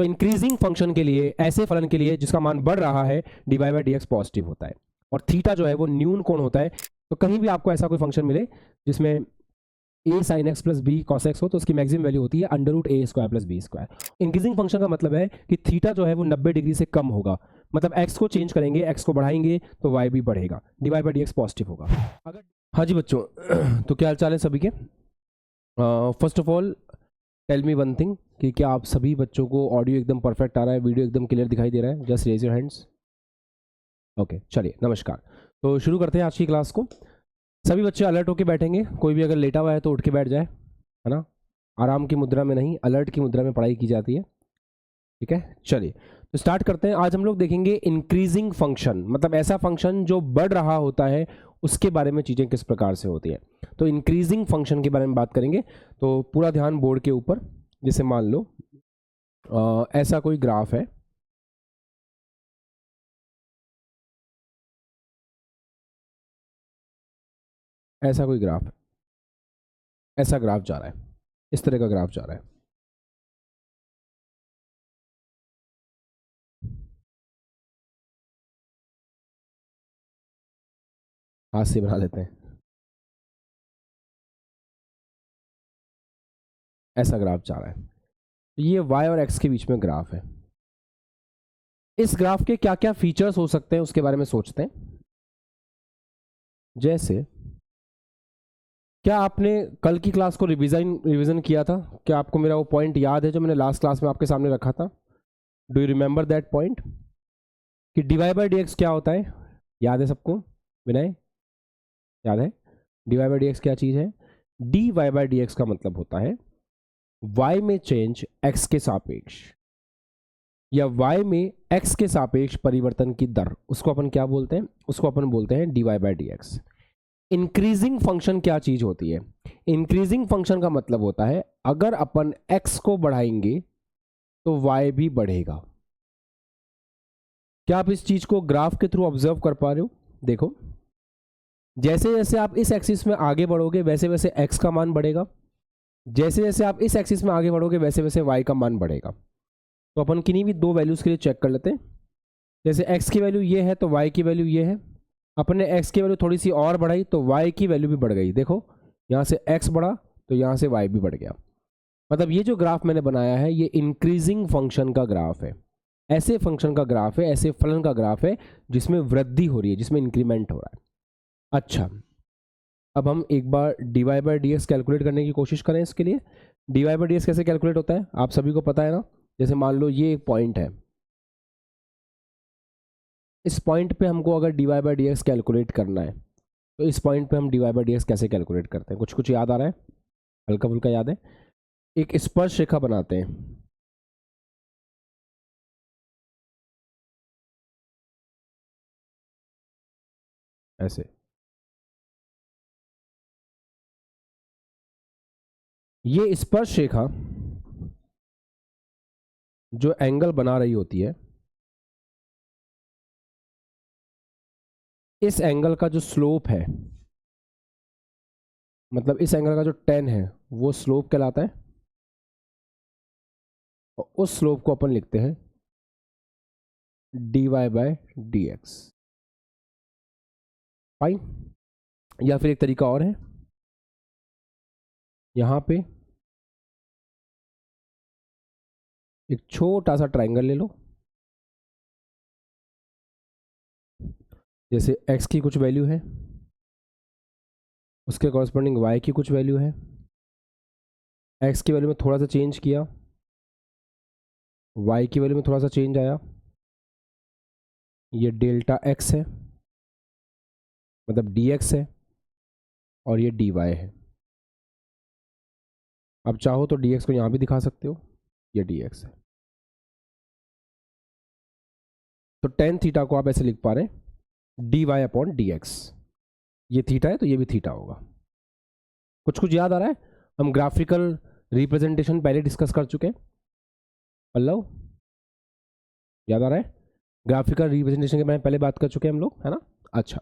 तो increasing function के लिए, ऐसे फलन के लिए जिसका मान बढ़ रहा है, dy by D x positive होता है और थीटा जो है वो न्यून कोण होता है। तो कहीं भी आपको ऐसा कोई फंक्शन मिले जिसमें a sin x plus B cos X हो तो उसकी मैक्सिमम वैल्यू होती है under root A square plus B square. Increasing function का मतलब है कि थीटा जो है वो 90 डिग्री से कम होगा, मतलब x को चेंज करेंगे, x को बढ़ाएंगे तो y भी बढ़ेगा, dy by D x positive होगा। अगर हाँ जी बच्चों, तो क्या हाल चाल है सभी के? First of all tell me one thing कि क्या आप सभी बच्चों को ऑडियो एकदम परफेक्ट आ रहा है, वीडियो एकदम क्लियर दिखाई दे रहा है? Just raise your hands. Okay, चलिए नमस्कार। तो शुरू करते हैं आज की क्लास को। सभी बच्चे अलर्ट होकर बैठेंगे, कोई भी अगर लेटा हुआ है तो उठ के बैठ जाए, है ना? आराम की मुद्रा में नहीं, अलर्ट की मुद्रा में पढ़ाई की जाती है, ठीक है? चलिए तो स्टार्ट करते हैं। आज हम लोग देखेंगे इंक्रीजिंग फंक्शन, मतलब ऐसा फंक्शन जो बढ़ रहा होता है, उसके बारे में चीज़ें किस प्रकार से होती है। तो इंक्रीजिंग फंक्शन के बारे में बात करेंगे। तो पूरा ध्यान बोर्ड के ऊपर। जैसे मान लो ऐसा कोई ग्राफ है, ऐसा कोई ग्राफ, ऐसा ग्राफ जा रहा है, इस तरह का ग्राफ जा रहा है। हाथ से बना लेते हैं, ऐसा ग्राफ जा रहा है। ये y और x के बीच में ग्राफ है। इस ग्राफ के क्या क्या फीचर्स हो सकते हैं उसके बारे में सोचते हैं। जैसे क्या आपने कल की क्लास को रिवीजन किया था? क्या आपको मेरा वो पॉइंट याद है जो मैंने लास्ट क्लास में आपके सामने रखा था? Do you remember that point कि dy बाई डी एक्स क्या होता है? याद है सबको? विनय याद है? dy बाई डी एक्स क्या चीज़ है? dy बाई डी एक्स का मतलब होता है y में चेंज x के सापेक्ष, या y में x के सापेक्ष परिवर्तन की दर, उसको अपन क्या बोलते हैं? उसको अपन बोलते हैं dy by D x. Increasing function क्या चीज होती है? इंक्रीजिंग फंक्शन का मतलब होता है अगर अपन x को बढ़ाएंगे तो y भी बढ़ेगा। क्या आप इस चीज को ग्राफ के थ्रू ऑब्जर्व कर पा रहे हो? देखो, जैसे जैसे आप इस एक्सिस में आगे बढ़ोगे वैसे वैसे x का मान बढ़ेगा, जैसे जैसे आप इस एक्सिस में आगे बढ़ोगे वैसे वैसे y का मान बढ़ेगा। तो अपन किन्हीं भी दो वैल्यूज के लिए चेक कर लेते हैं। जैसे x की वैल्यू ये है तो y की वैल्यू ये है। अपन ने x की वैल्यू थोड़ी सी और बढ़ाई तो y की वैल्यू भी बढ़ गई। देखो, यहाँ से x बढ़ा तो यहाँ से y भी बढ़ गया। मतलब ये जो ग्राफ मैंने बनाया है ये इंक्रीजिंग फंक्शन का ग्राफ है। ऐसे फंक्शन का ग्राफ है, ऐसे फलन का ग्राफ है जिसमें वृद्धि हो रही है, जिसमें इंक्रीमेंट हो रहा है। अच्छा, अब हम एक बार dy by D x calculate करने की कोशिश करें। इसके लिए dy बाई डी एक्स कैसे कैलकुलेट होता है आप सभी को पता है ना? जैसे मान लो ये एक पॉइंट है, इस पॉइंट पे हमको अगर dy by D x calculate करना है तो इस पॉइंट पे हम dy बाई डी एक्स कैसे कैलकुलेट करते हैं? कुछ कुछ याद आ रहा है? हल्का फुल्का याद है? एक स्पर्श रेखा बनाते हैं, ऐसे। ये स्पर्श रेखा जो एंगल बना रही होती है, इस एंगल का जो स्लोप है, मतलब इस एंगल का जो tan है वो स्लोप कहलाता है। और उस स्लोप को अपन लिखते हैं dy by D x. Fine. या फिर एक तरीका और है, यहां पे एक छोटा सा ट्राइंगल ले लो। जैसे x की कुछ वैल्यू है, उसके कॉरस्पॉन्डिंग y की कुछ वैल्यू है। x की वैल्यू में थोड़ा सा चेंज किया, y की वैल्यू में थोड़ा सा चेंज आया। ये डेल्टा x है, मतलब dx है, और ये dy है। अब चाहो तो dx को यहां भी दिखा सकते हो, ये dx है। तो tan थीटा को आप ऐसे लिख पा रहे हैं dy अपॉन dx। ये थीटा है तो ये भी थीटा होगा। कुछ कुछ याद आ रहा है? हम ग्राफिकल रिप्रेजेंटेशन पहले डिस्कस कर चुके हैं। पल्लव याद आ रहा है? ग्राफिकल रिप्रेजेंटेशन के बारे में पहले बात कर चुके हैं हम लोग, है ना? अच्छा,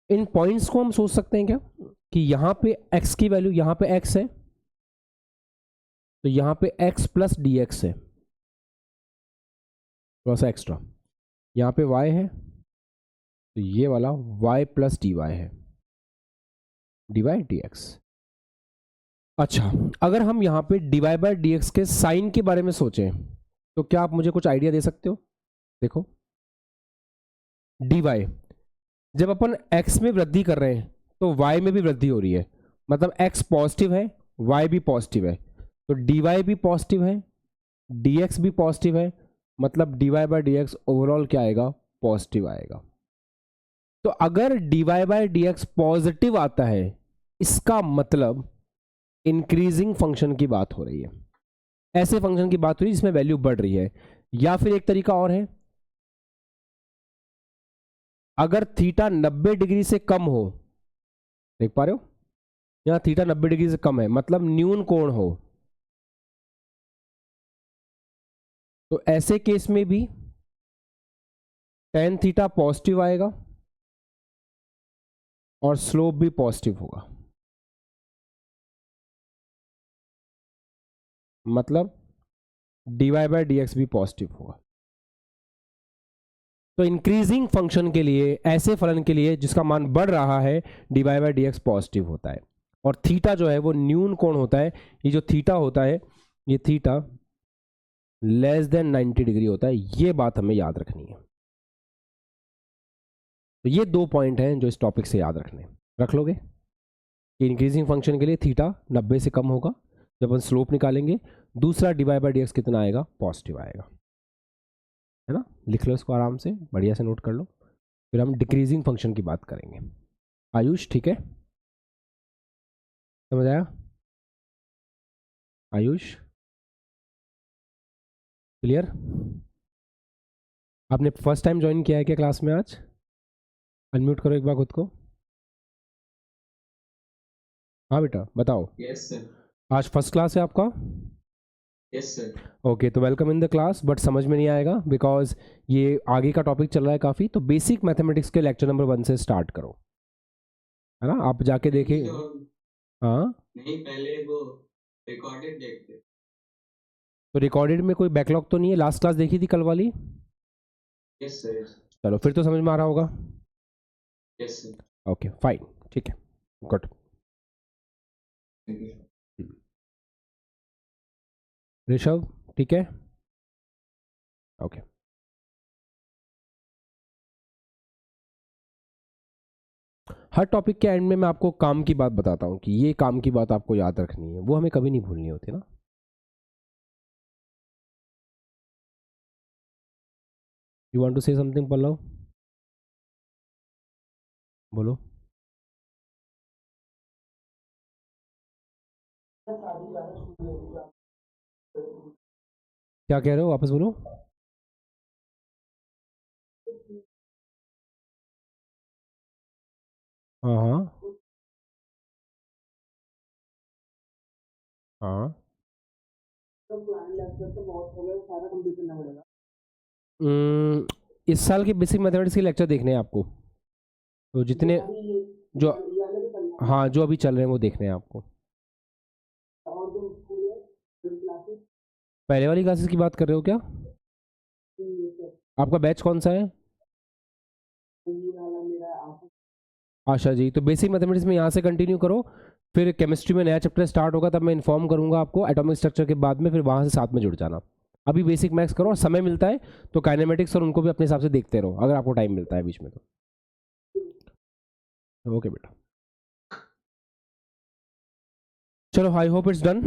इन पॉइंट्स को हम सोच सकते हैं क्या कि यहां पे x की वैल्यू, यहां पे x है तो यहां पे x प्लस डी एक्स है, थोड़ा सा एक्स्ट्रा, यहाँ पे y है तो ये वाला y प्लस dy है, dy dx। अच्छा, अगर हम यहाँ पे dy बाई डी एक्स के साइन के बारे में सोचें तो क्या आप मुझे कुछ आइडिया दे सकते हो? देखो dy, जब अपन x में वृद्धि कर रहे हैं तो y में भी वृद्धि हो रही है, मतलब x पॉजिटिव है y भी पॉजिटिव है, तो dy भी पॉजिटिव है dx भी पॉजिटिव है, मतलब dy by D x overall क्या आएगा? पॉजिटिव आएगा। तो अगर dy by D x positive आता है, इसका मतलब इंक्रीजिंग फंक्शन की बात हो रही है, ऐसे फंक्शन की बात हो रही है जिसमें वैल्यू बढ़ रही है। या फिर एक तरीका और है, अगर थीटा 90 डिग्री से कम हो, देख पा रहे हो यहां थीटा 90 डिग्री से कम है, मतलब न्यून कोण हो, तो ऐसे केस में भी टेन थीटा पॉजिटिव आएगा और स्लोप भी पॉजिटिव होगा, मतलब dy बाई डी एक्स भी पॉजिटिव होगा। तो इंक्रीजिंग फंक्शन के लिए, ऐसे फलन के लिए जिसका मान बढ़ रहा है, dy by D x positive होता है, और थीटा जो है वो न्यून कोण होता है। ये जो थीटा होता है, ये थीटा लेस देन 90 डिग्री होता है, ये बात हमें याद रखनी है। तो ये दो पॉइंट हैं जो इस टॉपिक से याद रखने, रख लोगे कि इंक्रीजिंग फंक्शन के लिए थीटा 90 से कम होगा जब हम स्लोप निकालेंगे, दूसरा dy बाई डी एक्स कितना आएगा? पॉजिटिव आएगा, है ना। लिख लो इसको आराम से, बढ़िया से नोट कर लो, फिर हम डिक्रीजिंग फंक्शन की बात करेंगे। आयुष ठीक है, समझ आया? आयुष क्लियर? आपने फर्स्ट टाइम ज्वाइन किया है क्या क्लास में आज? अनम्यूट करो एक बार खुद को। हाँ बेटा बताओ। Yes sir. आज फर्स्ट क्लास है आपका? Yes sir. ओके, तो welcome in the class, but समझ में नहीं आएगा बिकॉज ये आगे का टॉपिक चल रहा है काफ़ी। तो बेसिक मैथमेटिक्स के लेक्चर नंबर 1 से स्टार्ट करो, है ना। आप जाके देखें। हाँ, नहीं, पहले वो रिकॉर्डेड देखते। तो रिकॉर्डेड में कोई बैकलॉग तो नहीं है? लास्ट क्लास देखी थी कल वाली? Yes sir. चलो फिर तो समझ में आ रहा होगा। Yes sir. ओके फाइन, ठीक है, गुड। ऋषभ ठीक है, ओके। हर टॉपिक के एंड में मैं आपको काम की बात बताता हूँ कि ये काम की बात आपको याद रखनी है, वो हमें कभी नहीं भूलनी होती ना। You want to say something Pallav? बोलो। क्या कह रहे हो, वापस बोलो। हाँ हाँ हाँ। इस साल के बेसिक मैथमेटिक्स के लेक्चर देखने हैं आपको, तो जितने जो, हाँ जो अभी चल रहे हैं वो देखने हैं आपको। पहले वाली क्लासेस की बात कर रहे हो क्या? आपका बैच कौन सा है? आशा जी, तो बेसिक मैथमेटिक्स में यहाँ से कंटिन्यू करो, फिर केमिस्ट्री में नया चैप्टर स्टार्ट होगा तब मैं इन्फॉर्म करूंगा आपको एटॉमिक स्ट्रक्चर के बाद में, फिर वहाँ से साथ में जुड़ जाना। अभी बेसिक मैथ्स करो, और समय मिलता है तो काइनेमेटिक्स और उनको भी अपने हिसाब से देखते रहो अगर आपको टाइम मिलता है बीच में तो। ओके बेटा, चलो आई होप इट्स डन।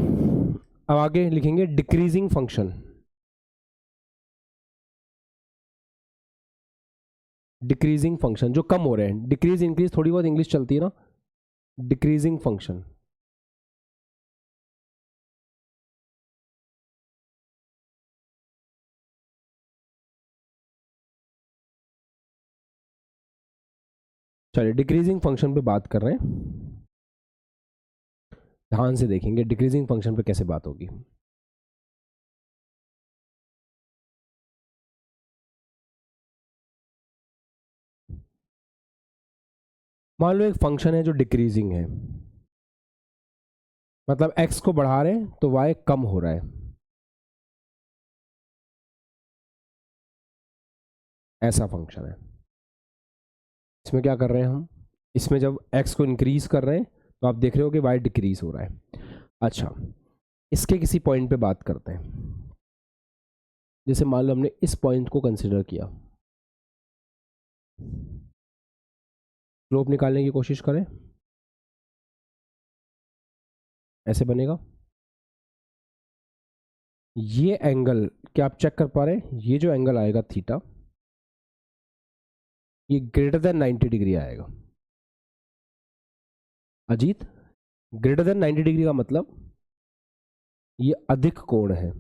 अब आगे लिखेंगे डिक्रीजिंग फंक्शन। डिक्रीजिंग फंक्शन जो कम हो रहे हैं, डिक्रीज इंक्रीज थोड़ी बहुत इंग्लिश चलती है ना। डिक्रीजिंग फंक्शन, चलिए डिक्रीजिंग फंक्शन पे बात कर रहे हैं, ध्यान से देखेंगे डिक्रीजिंग फंक्शन पे कैसे बात होगी। मान लो एक फंक्शन है जो डिक्रीजिंग है, मतलब x को बढ़ा रहे हैं तो y कम हो रहा है, ऐसा फंक्शन है। इसमें क्या कर रहे हैं हम, इसमें जब x को इंक्रीज कर रहे हैं तो आप देख रहे हो कि y डिक्रीज हो रहा है। अच्छा, इसके किसी पॉइंट पे बात करते हैं। जैसे मान लो हमने इस पॉइंट को कंसिडर किया, स्लोप निकालने की कोशिश करें, ऐसे बनेगा। ये एंगल क्या आप चेक कर पा रहे हैं, ये जो एंगल आएगा थीटा, ये ग्रेटर देन 90 डिग्री आएगा। अजीत, ग्रेटर देन 90 डिग्री का मतलब ये अधिक कोण है,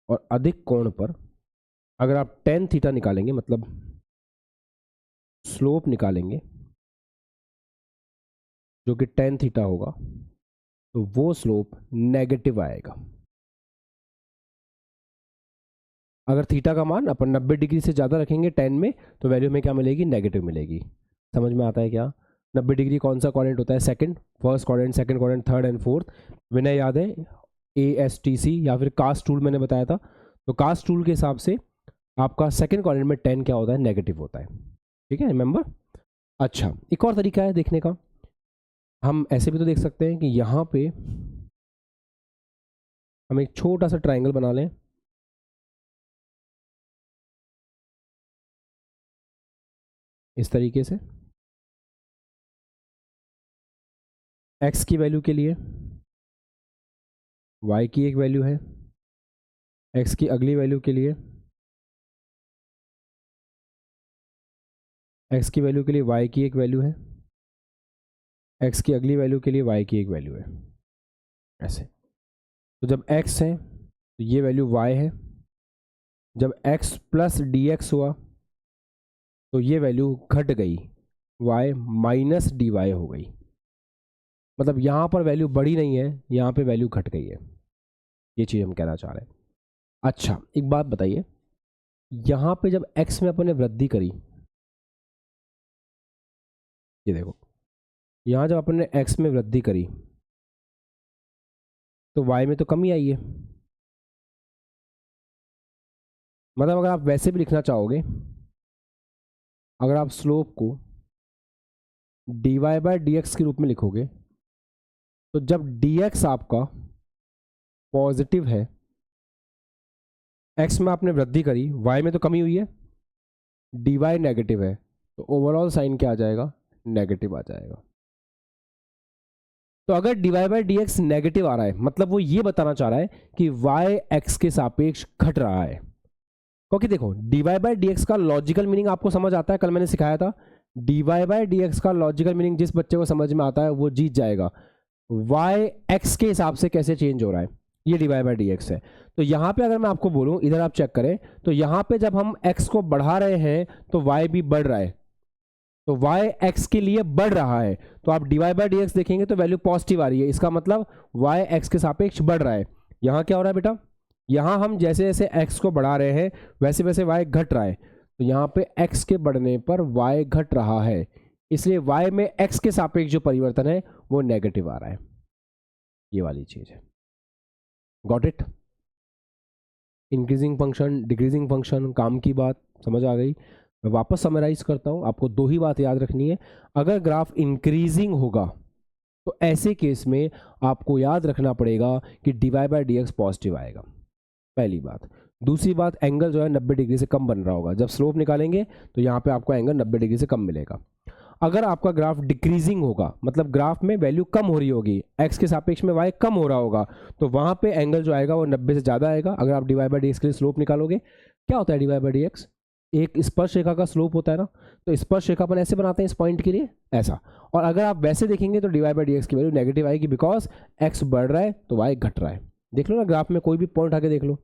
और अधिक कोण पर अगर आप tan थीटा निकालेंगे, मतलब स्लोप निकालेंगे जो कि tan थीटा होगा, तो वो स्लोप नेगेटिव आएगा। अगर थीटा का मान अपन 90 डिग्री से ज़्यादा रखेंगे tan में, तो वैल्यू में क्या मिलेगी, नेगेटिव मिलेगी। समझ में आता है क्या? 90 डिग्री कौन सा क्वाड्रेंट होता है, second, first quadrant, second quadrant, third and fourth. Vinay याद है ASTC या फिर कास्ट टूल मैंने बताया था, तो कास्ट टूल के हिसाब से आपका सेकंड क्वाड्रेंट में tan क्या होता है, नेगेटिव होता है। ठीक है, रिमेंबर। अच्छा, एक और तरीका है देखने का, हम ऐसे भी तो देख सकते हैं कि यहाँ पे हम एक छोटा सा ट्राइंगल बना लें, इस तरीके से। x की वैल्यू के लिए y की एक वैल्यू है, x की अगली वैल्यू के लिए x की वैल्यू के लिए y की एक वैल्यू है, x की अगली वैल्यू के लिए y की एक वैल्यू है, ऐसे। तो जब x है तो ये वैल्यू y है, जब x प्लस dx हुआ तो ये वैल्यू घट गई, y माइनस dy हो गई। मतलब यहाँ पर वैल्यू बढ़ी नहीं है, यहाँ पे वैल्यू घट गई है, ये चीज़ हम कहना चाह रहे हैं। अच्छा, एक बात बताइए, यहाँ पे जब x में अपन ने वृद्धि करी, ये देखो, यहाँ जब अपन ने x में वृद्धि करी तो y में तो कमी आई है। मतलब अगर आप वैसे भी लिखना चाहोगे, अगर आप स्लोप को dy बाय dx के रूप में लिखोगे, तो जब dx आपका पॉजिटिव है, x में आपने वृद्धि करी, y में तो कमी हुई है, dy नेगेटिव है, तो ओवरऑल साइन क्या आ जाएगा, नेगेटिव आ जाएगा। तो अगर dy बाय dx नेगेटिव आ रहा है, मतलब वो ये बताना चाह रहा है कि y x के सापेक्ष घट रहा है। क्योंकि देखो, dy बाय dx का लॉजिकल मीनिंग आपको समझ आता है, कल मैंने सिखाया था। dy बाय dx का लॉजिकल मीनिंग जिस बच्चे को समझ में आता है वो जीत जाएगा। y x के हिसाब से कैसे चेंज हो रहा है, ये dy बाय dx है। तो यहाँ पे अगर मैं आपको बोलूँ, इधर आप चेक करें, तो यहाँ पे जब हम x को बढ़ा रहे हैं तो y भी बढ़ रहा है, तो y x के लिए बढ़ रहा है। तो आप dy बाय dx देखेंगे तो वैल्यू पॉजिटिव आ रही है, इसका मतलब y x के सापेक्ष बढ़ रहा है। यहाँ क्या हो रहा है बेटा, यहाँ हम जैसे जैसे x को बढ़ा रहे हैं वैसे वैसे y घट रहा है, तो यहाँ पे x के बढ़ने पर y घट रहा है, इसलिए y में x के सापेक्ष जो परिवर्तन है वो नेगेटिव आ रहा है। ये वाली चीज है, got it. Increasing function, decreasing function, काम की बात समझ आ गई। मैं वापस समराइज करता हूँ, आपको दो ही बात याद रखनी है। अगर ग्राफ इंक्रीजिंग होगा तो ऐसे केस में आपको याद रखना पड़ेगा कि dy बाय dx पॉजिटिव आएगा, पहली बात। दूसरी बात, एंगल जो है 90 डिग्री से कम बन रहा होगा। जब स्लोप निकालेंगे तो यहाँ पे आपको एंगल 90 डिग्री से कम मिलेगा। अगर आपका ग्राफ डिक्रीजिंग होगा, मतलब ग्राफ में वैल्यू कम हो रही होगी, x के सापेक्ष में y कम हो रहा होगा, तो वहाँ पे एंगल जो आएगा वो 90 से ज़्यादा आएगा। अगर आप dy बाय dx के लिए स्लोप निकालोगे, क्या होता है dy बाय dx, एक स्पर्श रेखा का स्लोप होता है ना, तो स्पर्श रेखा अपन ऐसे बनाते हैं इस पॉइंट के लिए, ऐसा। और अगर आप वैसे देखेंगे तो dy बाय dx की वैल्यू नेगेटिव आएगी, बिकॉज x बढ़ रहा है तो y घट रहा है। देख लो ना ग्राफ में, कोई भी पॉइंट आके देख लो,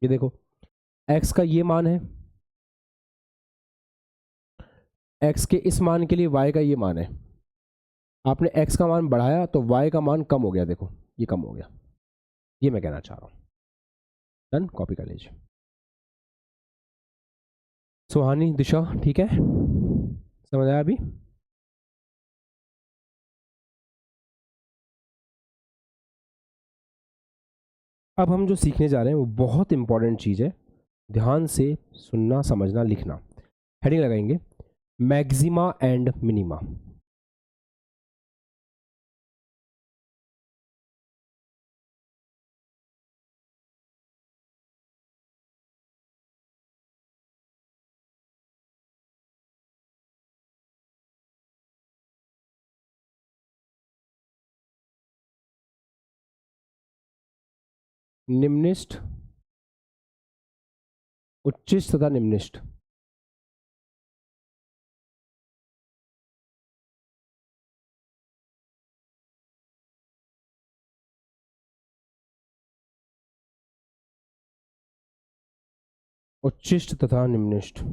ये देखो x का ये मान है, x के इस मान के लिए y का ये मान है। आपने x का मान बढ़ाया तो y का मान कम हो गया, देखो ये कम हो गया, ये मैं कहना चाह रहा हूँ। डन, कॉपी कर लीजिए। सुहानी, दिशा, ठीक है, समझ आया अभी? अब हम जो सीखने जा रहे हैं वो बहुत इंपॉर्टेंट चीज़ है, ध्यान से सुनना, समझना, लिखना। हेडिंग लगाएंगे मैक्सिमा एंड मिनिमा। निम्निष्ठ, उच्चिष्ट तथा निम्निष्ठ। उच्चिष्ट तथा निम्निष्ठ।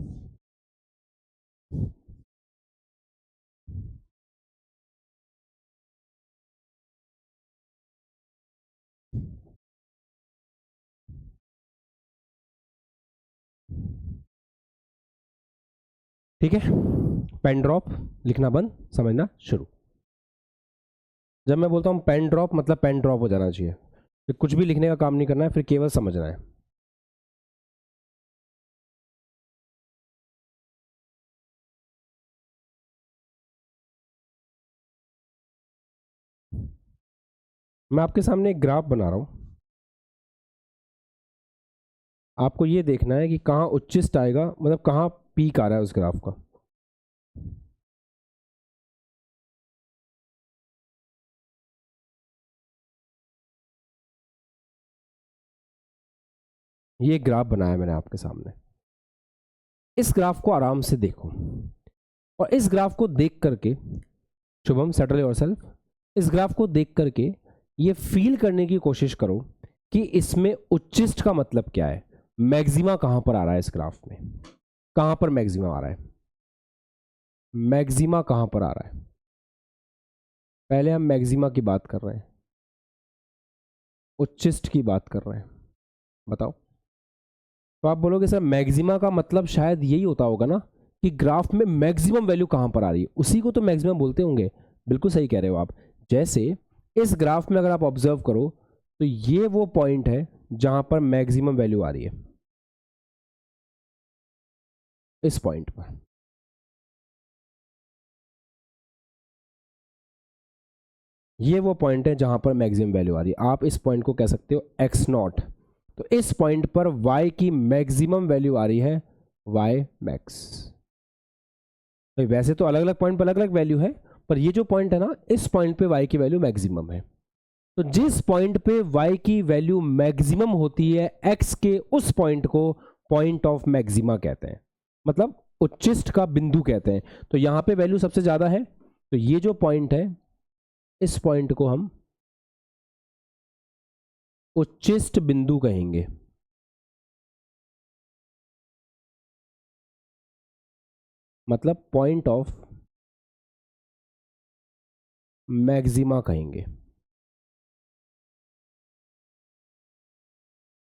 ठीक है, पेन ड्रॉप, लिखना बंद, समझना शुरू। जब मैं बोलता हूं पेन ड्रॉप, मतलब पेन ड्रॉप हो जाना चाहिए, फिर कुछ भी लिखने का काम नहीं करना है, फिर केवल समझना है। मैं आपके सामने एक ग्राफ बना रहा हूं, आपको ये देखना है कि कहाँ उच्चिष्ट आएगा, मतलब कहाँ पीक आ रहा है उस ग्राफ का। ये ग्राफ बनाया मैंने आपके सामने, इस ग्राफ को आराम से देखो और इस ग्राफ को देख करके, शुभम सेटल योरसेल्फ, इस ग्राफ को देख करके ये फील करने की कोशिश करो कि इसमें उच्चिष्ट का मतलब क्या है, मैक्सिमा कहां पर आ रहा है इस ग्राफ में, कहां पर मैक्सिमा आ रहा है, मैक्सिमा कहां पर आ रहा है। पहले हम मैक्सिमा की बात कर रहे हैं, उच्चिष्ट की बात कर रहे हैं, बताओ। तो आप बोलोगे सर मैक्सिमा का मतलब शायद यही होता होगा ना कि ग्राफ में मैक्सिमम वैल्यू कहां पर आ रही है, उसी को तो मैक्सिमम बोलते होंगे। बिल्कुल सही कह रहे हो आप। जैसे इस ग्राफ में अगर आप ऑब्जर्व करो तो ये वो पॉइंट है जहां पर मैक्सिमम वैल्यू आ रही है, इस पॉइंट पर। ये वो पॉइंट है जहां पर मैक्सिमम वैल्यू आ रही है। आप इस पॉइंट को कह सकते हो एक्स नॉट। तो इस पॉइंट पर y की मैक्सिमम वैल्यू आ रही है y मैक्स। तो वैसे तो अलग अलग पॉइंट पर अलग अलग वैल्यू है, पर ये जो पॉइंट है ना, इस पॉइंट पे y की वैल्यू मैक्सिमम है। तो जिस पॉइंट पे y की वैल्यू मैक्सिमम होती है x के, उस पॉइंट को पॉइंट ऑफ मैक्सिमा कहते हैं, मतलब उच्चिष्ट का बिंदु कहते हैं। तो यहां पे वैल्यू सबसे ज्यादा है, तो ये जो पॉइंट है, इस पॉइंट को हम उच्चिष्ट बिंदु कहेंगे। मतलब पॉइंट ऑफ मैक्सिमा कहेंगे।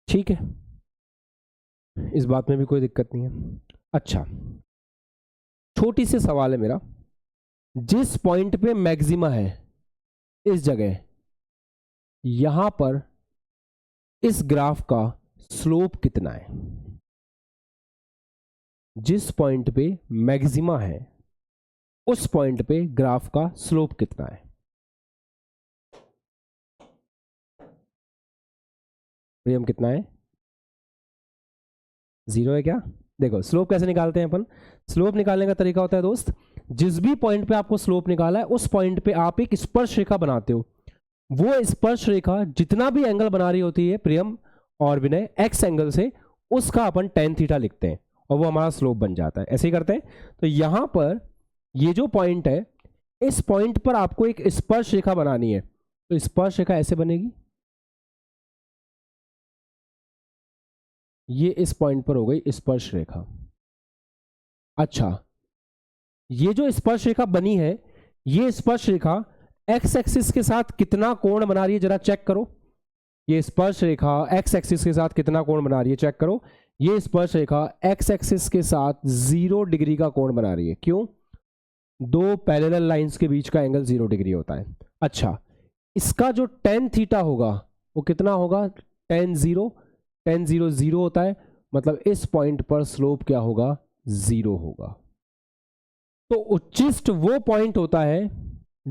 ठीक है, इस बात में भी कोई दिक्कत नहीं है। अच्छा, छोटी सी सवाल है मेरा, जिस पॉइंट पे मैक्सिमा है इस जगह, यहां पर इस ग्राफ का स्लोप कितना है। जिस पॉइंट पे मैक्सिमा है उस पॉइंट पे ग्राफ का स्लोप कितना है। प्रियम कितना है, 0 है क्या। देखो स्लोप कैसे निकालते हैं अपन। स्लोप निकालने का तरीका होता है दोस्त, जिस भी पॉइंट पे आपको स्लोप निकाला है उस पॉइंट पे आप एक स्पर्श रेखा बनाते हो। वो स्पर्श रेखा जितना भी एंगल बना रही होती है प्रियम और विनय, एक्स एंगल से, उसका अपन tan थीटा लिखते हैं और वो हमारा स्लोप बन जाता है। ऐसे ही करते हैं। तो यहां पर ये जो पॉइंट है, इस पॉइंट पर आपको एक स्पर्श रेखा बनानी है। तो स्पर्श रेखा ऐसे बनेगी, ये इस पॉइंट पर हो गई स्पर्श रेखा। अच्छा, ये जो स्पर्श रेखा बनी है, ये स्पर्श रेखा एक्स एक्सिस के साथ कितना कोण बना रही है, जरा चेक करो। ये स्पर्श रेखा एक्स एक्सिस के साथ कितना कोण बना रही है, चेक करो। ये स्पर्श रेखा एक्स एक्सिस के साथ 0 डिग्री का कोण बना रही है। क्यों? दो पैरेलल लाइंस के बीच का एंगल 0 डिग्री होता है। अच्छा, इसका जो tan थीटा होगा वो कितना होगा, tan 0 0 होता है, मतलब इस पॉइंट पर स्लोप क्या होगा, 0 होगा। तो उच्चिष्ट वो पॉइंट होता है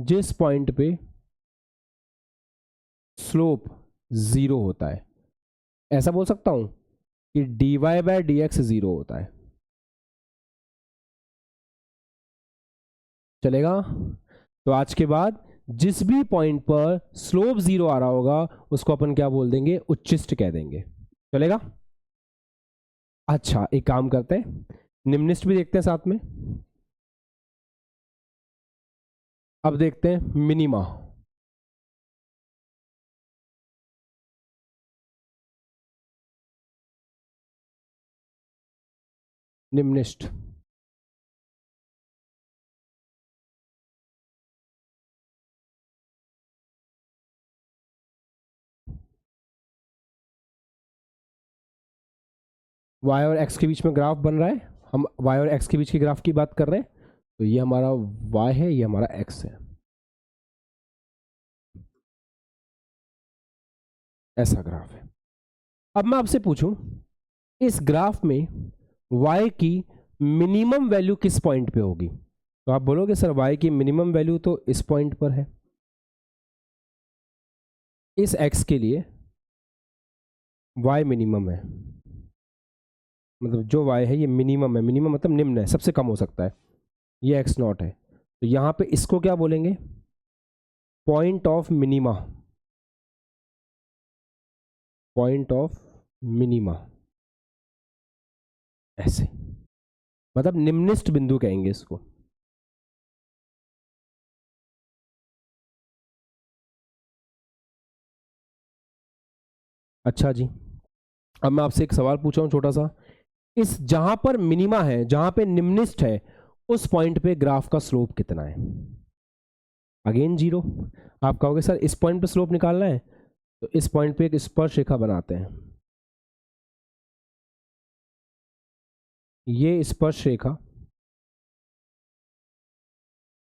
जिस पॉइंट पे स्लोप 0 होता है। ऐसा बोल सकता हूं कि dy/dx 0 होता है। चलेगा? तो आज के बाद जिस भी पॉइंट पर स्लोप 0 आ रहा होगा उसको अपन क्या बोल देंगे, उच्चिष्ट कह देंगे। चलेगा? अच्छा, एक काम करते हैं, निम्निष्ट भी देखते हैं साथ में। अब देखते हैं मिनिमा। निम्निष्ट y और x के बीच में ग्राफ बन रहा है। हम y और x के बीच की ग्राफ की बात कर रहे हैं। तो ये हमारा y है, ये हमारा x है। ऐसा ग्राफ है। अब मैं आपसे पूछूं, इस ग्राफ में y की मिनिमम वैल्यू किस पॉइंट पे होगी? तो आप बोलोगे सर y की मिनिमम वैल्यू तो इस पॉइंट पर है। इस x के लिए y मिनिमम है, मतलब जो y है ये मिनिमम है। मिनिमम मतलब निम्न है, सबसे कम हो सकता है। ये x0 है। तो यहां पे इसको क्या बोलेंगे, point of minima. Point of minima, ऐसे मतलब निम्निष्ट बिंदु कहेंगे इसको। अच्छा जी, अब मैं आपसे एक सवाल पूछ रहा हूं छोटा सा। इस जहां पर मिनिमा है, जहां पे निम्निष्ट है, उस पॉइंट पे ग्राफ का स्लोप कितना है? अगेन 0। आप कहोगे सर इस पॉइंट पे स्लोप निकालना है, तो इस पॉइंट पे एक स्पर्श रेखा बनाते हैं। ये स्पर्श रेखा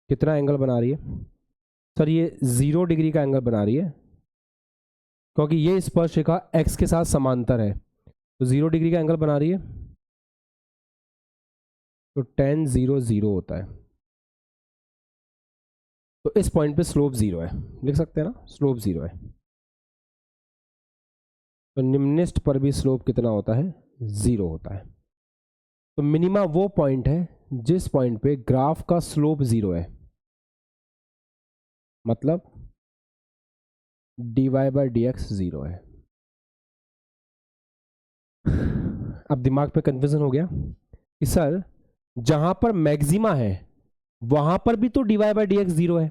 कितना एंगल बना रही है? सर ये 0 डिग्री का एंगल बना रही है, क्योंकि ये स्पर्श रेखा x के साथ समांतर है। तो 0 डिग्री का एंगल बना रही है, तो tan 0 0 होता है। तो इस पॉइंट पे स्लोप 0 है, लिख सकते हैं ना, स्लोप 0 है। तो निम्निष्ट पर भी स्लोप कितना होता है, 0 होता है। तो मिनिमा वो पॉइंट है जिस पॉइंट पे ग्राफ का स्लोप 0 है, मतलब dy/dx 0 है। अब दिमाग पे कंफ्यूजन हो गया कि सर जहां पर मैक्सिमा है वहां पर भी तो dy/dx 0 है,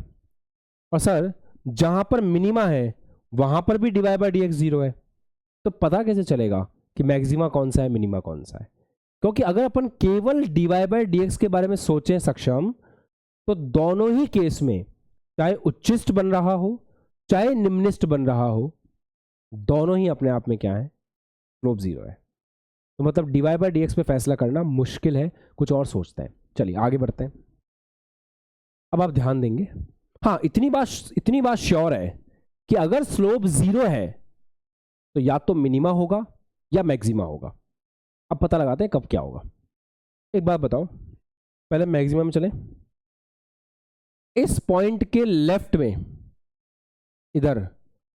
और सर जहां पर मिनिमा है वहां पर भी dy/dx 0 है। तो पता कैसे चलेगा कि मैक्सिमा कौन सा है, मिनिमा कौन सा है? क्योंकि अगर अपन केवल dy/dx के बारे में सोचें सक्षम, तो दोनों ही केस में, चाहे उच्चिष्ट बन रहा हो चाहे निम्निष्ट बन रहा हो, दोनों ही अपने आप में क्या है, स्लोप 0 है। तो मतलब dy/dx पे फैसला करना मुश्किल है, कुछ और सोचते हैं। चलिए आगे बढ़ते हैं। अब आप ध्यान देंगे, हाँ इतनी बात श्योर है कि अगर स्लोप 0 है तो या तो मिनिमा होगा या मैक्सिमा होगा। अब पता लगाते हैं कब क्या होगा। एक बात बताओ, पहले मैक्सिमा में चले। इस पॉइंट के लेफ्ट में इधर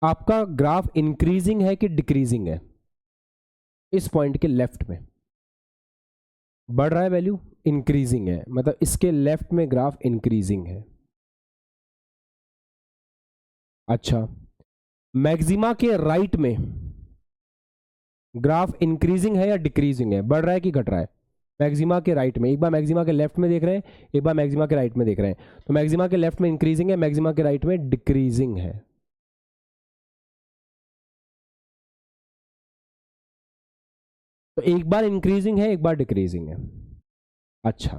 आपका ग्राफ इंक्रीजिंग है कि डिक्रीजिंग है? इस पॉइंट के लेफ्ट में बढ़ रहा है वैल्यू, इंक्रीजिंग है, मतलब इसके लेफ्ट में ग्राफ इंक्रीजिंग है। अच्छा, मैक्सिमा के राइट में ग्राफ इंक्रीजिंग है या डिक्रीजिंग है, बढ़ रहा है कि घट रहा है? मैक्सिमा के राइट में, एक बार मैक्सिमा के लेफ्ट में देख रहे हैं, एक बार मैक्सिमा के राइट में देख रहे हैं। तो मैक्सिमा के लेफ्ट में इंक्रीजिंग है, मैक्सिमा के राइट में डिक्रीजिंग है। तो एक बार इंक्रीजिंग है, एक बार डिक्रीजिंग है। अच्छा,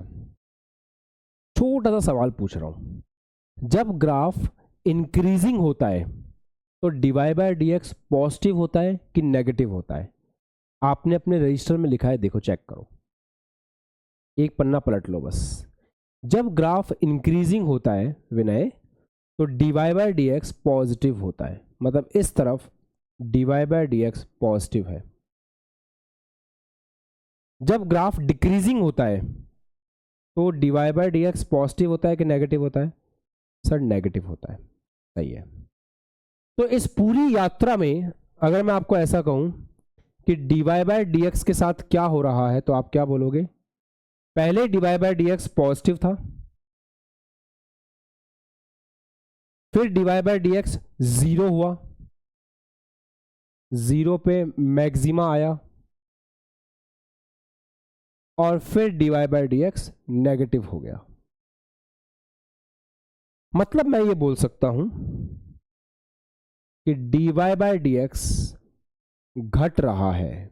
छोटा सा सवाल पूछ रहा हूं, जब ग्राफ इंक्रीजिंग होता है तो dy/dx पॉजिटिव होता है कि नेगेटिव होता है? आपने अपने रजिस्टर में लिखा है, देखो चेक करो, एक पन्ना पलट लो बस। जब ग्राफ इंक्रीजिंग होता है विनय, तो dy/dx पॉजिटिव होता है, मतलब इस तरफ dy/dx पॉजिटिव है। जब ग्राफ डिक्रीजिंग होता है तो dy by d x positive होता है कि नेगेटिव होता है? सर नेगेटिव होता है। सही है। तो इस पूरी यात्रा में अगर मैं आपको ऐसा कहूं कि dy बाय डी एक्स के साथ क्या हो रहा है तो आप क्या बोलोगे? पहले dy by d x positive था, फिर dy by d x zero हुआ, जीरो पे मैक्सिमा आया, और फिर dy by d x negative हो गया। मतलब मैं ये बोल सकता हूं कि dy बाय डी एक्स घट रहा है।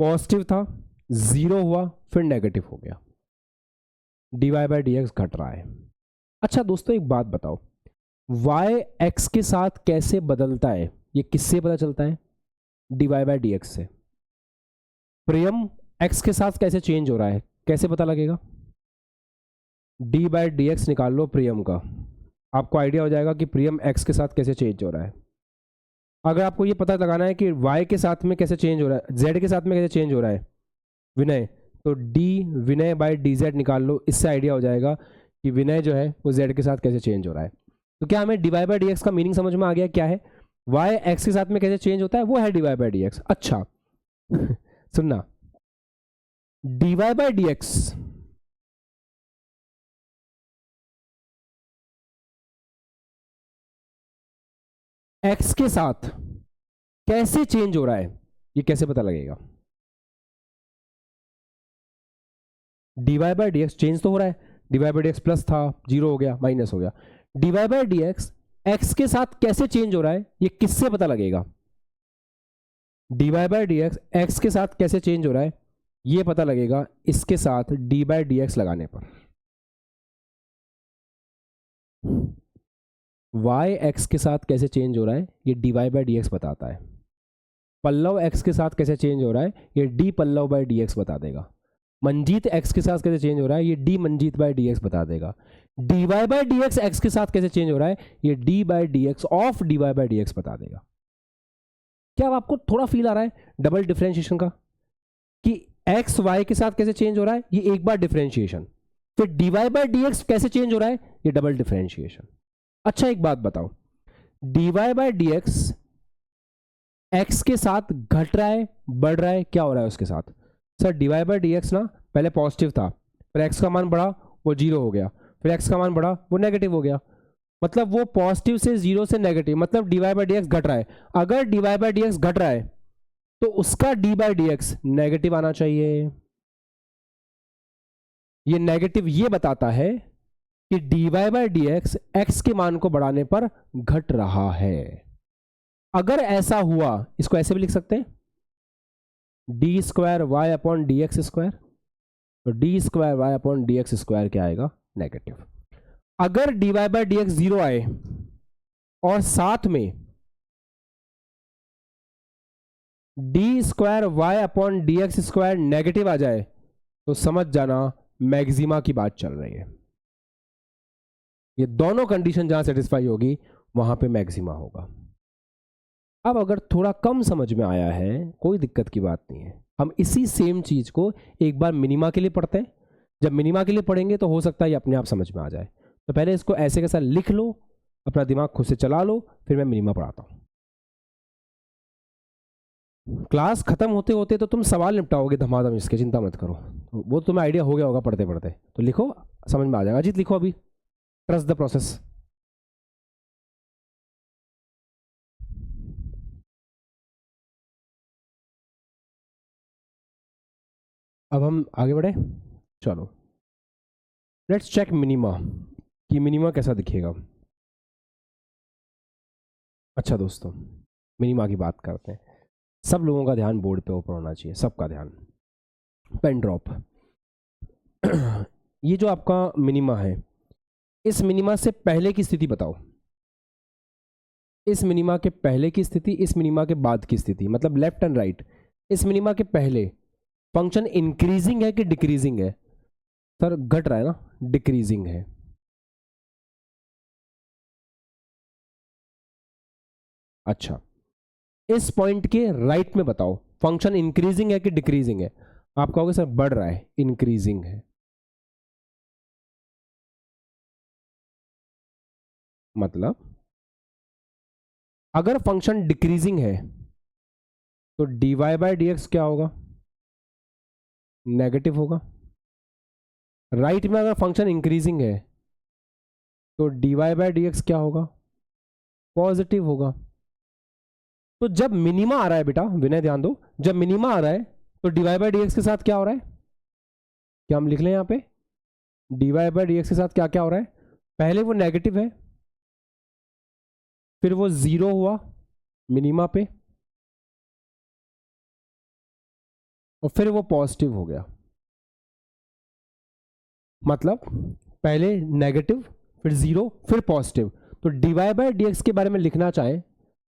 पॉजिटिव था, जीरो हुआ, फिर नेगेटिव हो गया। dy बाय डी एक्स घट रहा है। अच्छा दोस्तों एक बात बताओ, y x के साथ कैसे बदलता है? ये किससे पता चलता है? dy बाय डी एक्स से। प्रियम x के साथ कैसे चेंज हो रहा है, कैसे पता लगेगा? डी बाय डी एक्स निकाल लो प्रियम का, आपको आइडिया हो जाएगा कि प्रियम x के साथ कैसे चेंज हो रहा है। अगर आपको ये पता लगाना है कि y के साथ में कैसे चेंज हो रहा है, z के साथ में कैसे चेंज हो रहा है विनय, तो डी विनय बाय डी जेड निकाल लो, इससे आइडिया हो जाएगा कि विनय जो है वो z के साथ कैसे चेंज हो रहा है। तो क्या हमें डी बाय डी एक्स का मीनिंग समझ में आ गया? क्या है y x के साथ में कैसे चेंज होता है, वो है डी बाय डी एक्स। अच्छा सुनना, d by d x x के साथ कैसे चेंज हो रहा है, ये कैसे पता लगेगा? D by d x change तो हो रहा है, d by d x plus था, जीरो हो गया, माइनस हो गया। D by d x x के साथ कैसे चेंज हो रहा है, ये किससे पता लगेगा? D by d x x के साथ कैसे चेंज हो रहा है, ये पता लगेगा इसके साथ डी बाय डी एक्स लगाने पर। y x के साथ कैसे चेंज हो रहा है, ये d Y by D x बताता है। पल्लव x के साथ कैसे चेंज हो रहा है, ये d Pallav by d x बता देगा। मंजीत x के साथ कैसे चेंज हो रहा है, ये d Manjeet by d x बता देगा। D Y by D x x के साथ कैसे चेंज हो रहा है, ये d by d x of d Y by D x बता देगा। क्या आपको थोड़ा फील आ रहा है डबल डिफरेंशिएशन का, कि एक्स वाई के साथ कैसे चेंज हो रहा है, ये एक बार डिफरेंशिएशन, फिर d Y by D x कैसे चेंज हो रहा है, ये डबल डिफरेंशिएशन। अच्छा एक बात बताओ, d Y by D x x के साथ घट रहा है, बढ़ रहा है, क्या हो रहा है उसके साथ? Sir d Y by D x ना पहले पॉजिटिव था, फिर एक्स का मान बढ़ा वो जीरो हो गया, फिर एक्स का मान बढ़ा वो नेगेटिव हो गया। मतलब वो पॉजिटिव से जीरो से नेगेटिव, मतलब d Y by D x घट रहा है। अगर D Y by D x घट रहा है तो उसका d by D x negative आना चाहिए। ये नेगेटिव ये बताता है कि d Y by D x x के मान को बढ़ाने पर घट रहा है। अगर ऐसा हुआ, इसको ऐसे भी लिख सकते हैं, D square Y upon D x square, तो D square Y upon D x square क्या आएगा, नेगेटिव। अगर D Y by D x zero आए और साथ में D square Y upon D x square negative आ जाए तो समझ जाना मैक्सिमा की बात चल रही है। ये दोनों कंडीशन जहां सेटिस्फाई होगी वहां पे मैक्सिमा होगा। अब अगर थोड़ा कम समझ में आया है, कोई दिक्कत की बात नहीं है, हम इसी सेम चीज को एक बार मिनिमा के लिए पढ़ते हैं। जब मिनिमा के लिए पढ़ेंगे तो हो सकता है ये अपने आप समझ में आ जाए। तो पहले इसको ऐसे कैसा लिख लो, अपना दिमाग खुद से चला लो, फिर मैं मिनिमा पढ़ाता हूं। क्लास खत्म होते होते तो तुम सवाल निपटाओगे धमाधम इसके, चिंता मत करो। तो वो तुम्हें आइडिया हो गया होगा पढ़ते पढ़ते, तो लिखो, समझ में आ जाएगा। अजीत लिखो अभी, ट्रस्ट द प्रोसेस। अब हम आगे बढ़े, चलो लेट्स चेक मिनिमा कि मिनिमा कैसा दिखेगा। अच्छा दोस्तों, मिनिमा की बात करते हैं। सब लोगों का ध्यान बोर्ड पे ऊपर होना चाहिए, सबका ध्यान, पेन ड्रॉप। ये जो आपका मिनिमा है, इस मिनिमा से पहले की स्थिति बताओ। इस मिनिमा के पहले की स्थिति, इस मिनिमा के बाद की स्थिति, मतलब लेफ्ट एंड राइट। इस मिनिमा के पहले फंक्शन इंक्रीजिंग है कि डिक्रीजिंग है? सर घट रहा है ना, डिक्रीजिंग है। अच्छा, इस पॉइंट के राइट में बताओ फंक्शन इंक्रीजिंग है कि डिक्रीजिंग है? आप कहोगे सर बढ़ रहा है, इंक्रीजिंग है। मतलब अगर फंक्शन डिक्रीजिंग है तो dy बाय डी एक्स क्या होगा? नेगेटिव होगा। राइट में अगर फंक्शन इंक्रीजिंग है तो dy बाय डी एक्स क्या होगा? पॉजिटिव होगा। तो जब मिनिमा आ रहा है बेटा, विनय ध्यान दो, जब मिनिमा आ रहा है तो dy बाय डी एक्स के साथ क्या हो रहा है? क्या हम लिख लें यहाँ पे? dy बाय डी एक्स के साथ क्या क्या हो रहा है? पहले वो नेगेटिव है, फिर वो जीरो हुआ मिनिमा पे, और फिर वो पॉजिटिव हो गया। मतलब पहले नेगेटिव, फिर जीरो, फिर पॉजिटिव। तो dy बाय डी एक्स के बारे में लिखना चाहे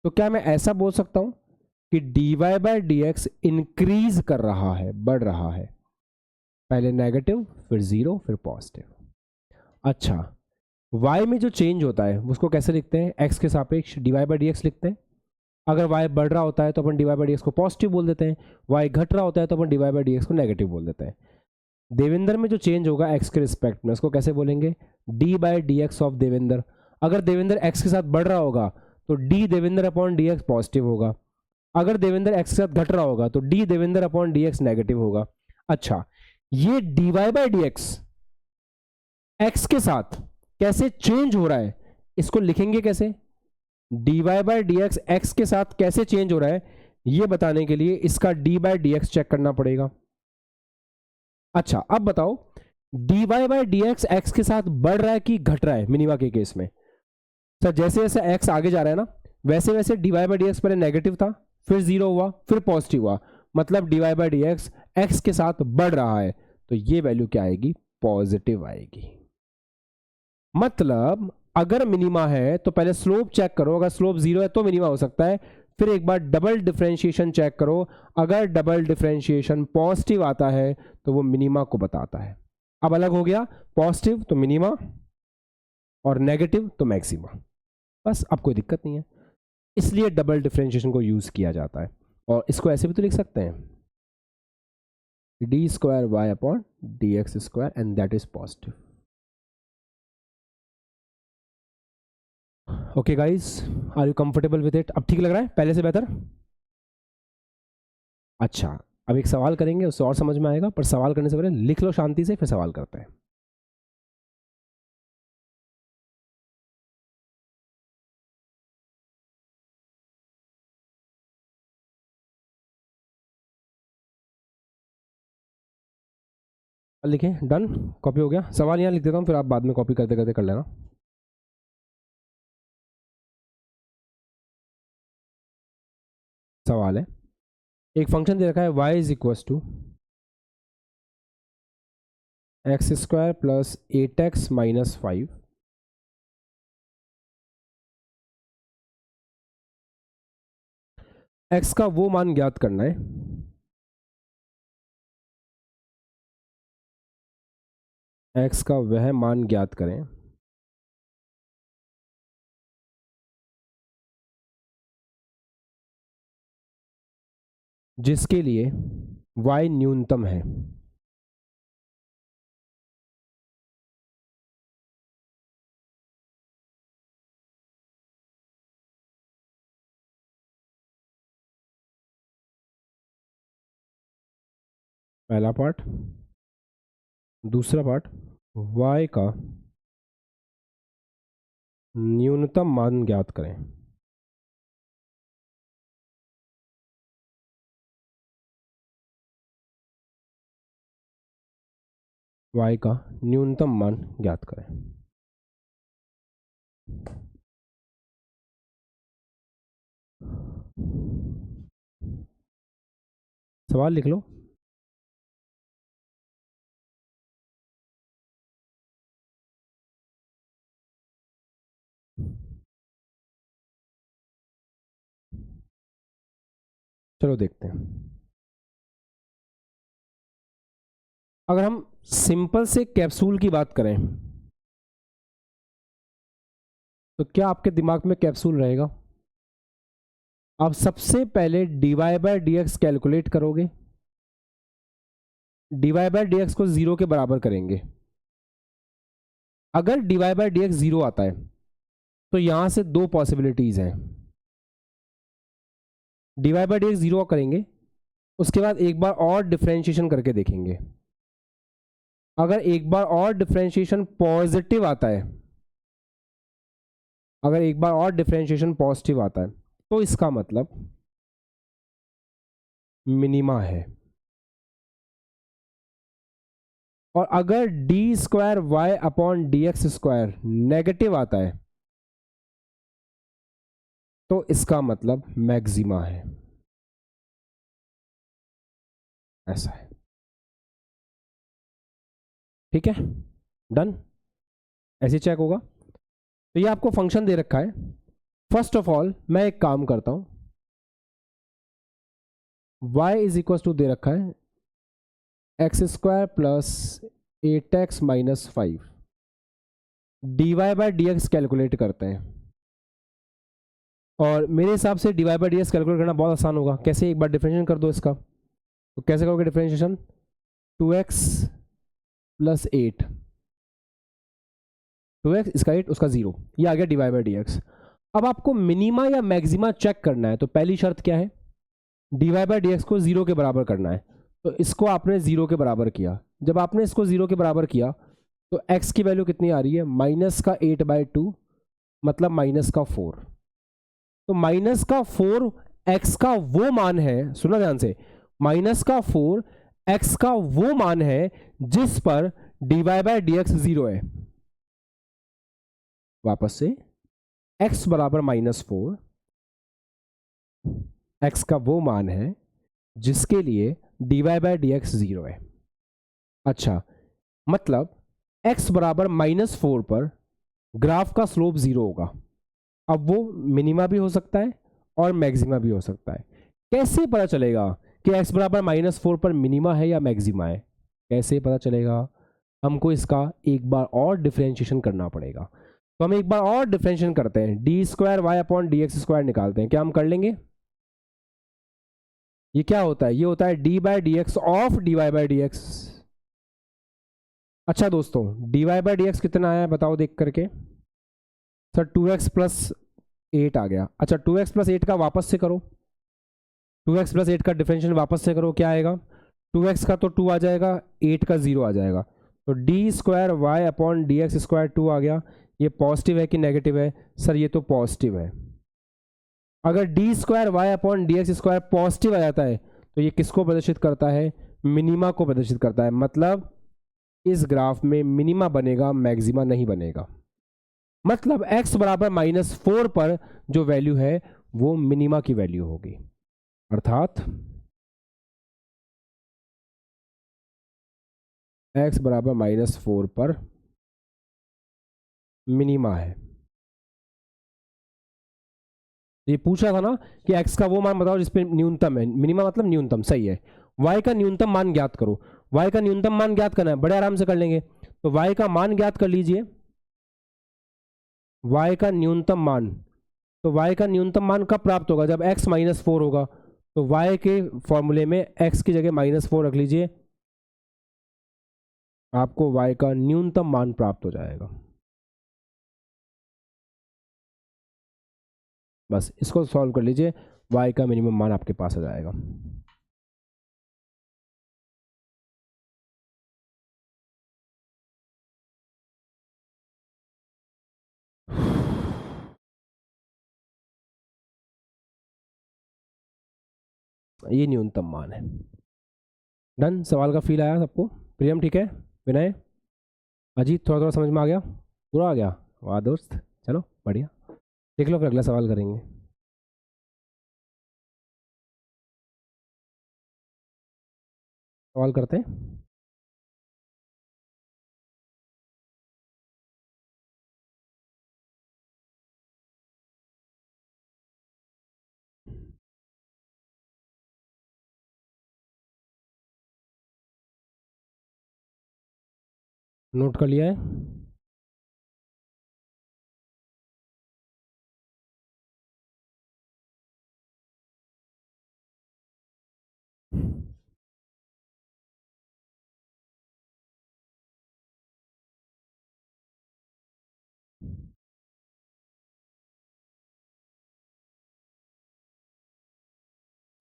तो क्या मैं ऐसा बोल सकता हूं कि dy by d x increase कर रहा है, बढ़ रहा है। पहले नेगेटिव, फिर जीरो, फिर पॉजिटिव। अच्छा, y में जो चेंज होता है उसको कैसे लिखते हैं? x के सापेक्ष dy बाय डी एक्स लिखते हैं। अगर y बढ़ रहा होता है तो अपन dy बाय डी एक्स को पॉजिटिव बोल देते हैं, y घट रहा होता है तो अपन dy बाय डी एक्स को नेगेटिव बोल देते हैं। देवेंद्र में जो चेंज होगा x के रिस्पेक्ट में, उसको कैसे बोलेंगे? d by d x of Devendra. अगर देवेंद्र x के साथ बढ़ रहा होगा तो d Devendra upon D x positive होगा। अगर देवेंद्र x के साथ घट रहा होगा तो d Devendra upon D x negative होगा। अच्छा, ये dy by d x x के साथ कैसे चेंज हो रहा है, इसको लिखेंगे कैसे? dy by d x x के साथ कैसे चेंज हो रहा है, ये बताने के लिए इसका d by d x check करना पड़ेगा। अच्छा, अब बताओ dy by d x x के साथ बढ़ रहा है कि घट रहा है? मिनिमा के केस में सर जैसे जैसे x आगे जा रहा है ना, वैसे वैसे dy बाय डी एक्स पहले नेगेटिव था, फिर जीरो हुआ, फिर पॉजिटिव हुआ। मतलब dy by d x x के साथ बढ़ रहा है, तो ये वैल्यू क्या आएगी? पॉजिटिव आएगी। मतलब अगर मिनिमा है तो पहले स्लोप चेक करो, अगर स्लोप जीरो है तो मिनिमा हो सकता है। फिर एक बार डबल डिफरेंशिएशन चेक करो, अगर डबल डिफरेंशिएशन पॉजिटिव आता है तो वो मिनिमा को बताता है। अब अलग हो गया, पॉजिटिव तो मिनिमा और नेगेटिव तो मैक्सिमा। बस अब कोई दिक्कत नहीं है, इसलिए डबल डिफरेंशिएशन को यूज किया जाता है। और इसको ऐसे भी तो लिख सकते हैं, D square Y upon D x square and that is positive. Okay guys, are you comfortable with it? अब ठीक लग रहा है पहले से बेहतर? अच्छा, अब एक सवाल करेंगे, उससे और समझ में आएगा, पर सवाल करने से पहले लिख लो शांति से, फिर सवाल करते हैं। लिखें, डन, कॉपी हो गया। सवाल यहाँ लिख देता हूँ, फिर आप बाद में कॉपी करते करते कर लेना। सवाल है, एक फंक्शन दे रखा है y is equal to x square plus 8x minus 5। x का वो मान ज्ञात करना है x का वह मान ज्ञात करें जिसके लिए y न्यूनतम है। पहला पार्ट। दूसरा पार्ट, y का न्यूनतम मान ज्ञात करें y का न्यूनतम मान ज्ञात करें। सवाल लिख लो। चलो देखते हैं। अगर हम सिंपल से कैप्सूल की बात करें तो क्या आपके दिमाग में कैप्सूल रहेगा? अब सबसे पहले dy by d x calculate करोगे, dy बाय डी एक्स को 0 के बराबर करेंगे। अगर dy बाय डी एक्स 0 आता है तो यहां से दो पॉसिबिलिटीज हैं। dy बाय डी एक्स 0 करेंगे, उसके बाद एक बार और डिफरेंशिएशन करके देखेंगे। अगर एक बार और डिफरेंशिएशन पॉजिटिव आता है, अगर एक बार और डिफरेंशिएशन पॉजिटिव आता है तो इसका मतलब मिनिमा है। और अगर D square Y upon D x square negative आता है तो इसका मतलब मैक्सिमा है। ऐसा है, ठीक है, डन। ऐसे चेक होगा। तो ये आपको फंक्शन दे रखा है। फर्स्ट ऑफ ऑल मैं एक काम करता हूं, y इज इक्वल टू दे रखा है x square plus 8x minus 5, d Y by D x calculate करते हैं। और मेरे हिसाब से d Y by D x calculate करना बहुत आसान होगा। कैसे, एक बार डिफरेंशिएशन कर दो इसका। तो कैसे करोगे डिफरेंशिएशन? 2x प्लस 8, 2x इसका 8 उसका 0, ये आ गया d Y by D x. अब आपको मिनिमा या मैक्सिमा चेक करना है, तो पहली शर्त क्या है? D Y by D x को 0 के बराबर करना है। तो इसको आपने 0 के बराबर किया। जब आपने इसको 0 के बराबर किया तो x की वैल्यू कितनी आ रही है? माइनस का 8/2 मतलब माइनस का 4। तो माइनस का 4 x का वो मान है, सुना ध्यान से, माइनस का 4 x का वो मान है जिस पर d Y by D x 0 है। वापस से, x बराबर -4, x का वो मान है जिसके लिए d Y by D x 0 है। अच्छा, मतलब x बराबर -4 पर ग्राफ का स्लोप 0 होगा। अब वो मिनिमा भी हो सकता है और मैक्सिमा भी हो सकता है। कैसे पता चलेगा कि x बराबर -4 पर मिनिमा है या मैक्सिमा है? कैसे पता चलेगा? हमको इसका एक बार और डिफरेंशिएशन करना पड़ेगा। तो हम एक बार और डिफरेंशिएशन करते हैं, D square Y upon D x square निकालते हैं। क्या हम कर लेंगे? ये क्या होता है? ये होता है d by D x of d Y by D x. अच्छा दोस्तों, d Y by D x कितना आया है बताओ देख करके। सर 2x प्लस 8 आ गया। अच्छा, 2x प्लस 8 का वापस से करो, 2x प्लस 8 का डिफरेंशियल वापस से करो, क्या आएगा? 2x का तो 2 आ जाएगा, 8 का 0 आ जाएगा। तो D square Y upon D x square 2 आ गया। ये पॉजिटिव है कि नेगेटिव है? सर ये तो पॉजिटिव है। अगर D square Y upon D x square positive आ जाता है तो ये किसको प्रदर्शित करता है? मिनिमा को प्रदर्शित करता है। मतलब इस ग्राफ में मिनिमा बनेगा, मैक्सिमा नहीं बनेगा। मतलब x बराबर -4 पर जो वैल्यू है वो मिनिमा की वैल्यू होगी। अर्थात x बराबर -4 पर मिनिमा है। ये पूछा था ना कि x का वो मान बताओ जिसपे न्यूनतम है। मिनिमा मतलब न्यूनतम, सही है। y का न्यूनतम मान ज्ञात करो। y का न्यूनतम मान ज्ञात करना है, बड़े आराम से कर लेंगे। तो y का मान ज्ञात कर लीजिए, y का न्यूनतम मान। तो y का न्यूनतम मान कब प्राप्त होगा? जब x -4 होगा। तो y के फॉर्मूले में x की जगह -4 रख लीजिए, आपको y का न्यूनतम मान प्राप्त हो जाएगा। बस इसको सॉल्व कर लीजिए, y का मिनिमम मान आपके पास आ जाएगा। ये न्यूनतम मान है। डन। सवाल का फील आया सबको? प्रियम ठीक है? विनय, अजीत थोड़ा थोड़ा समझ में आ गया? पूरा आ गया? वाह दोस्त, चलो बढ़िया। देख लो, फिर अगला सवाल करेंगे। सवाल करते हैं। नोट कर लिया है?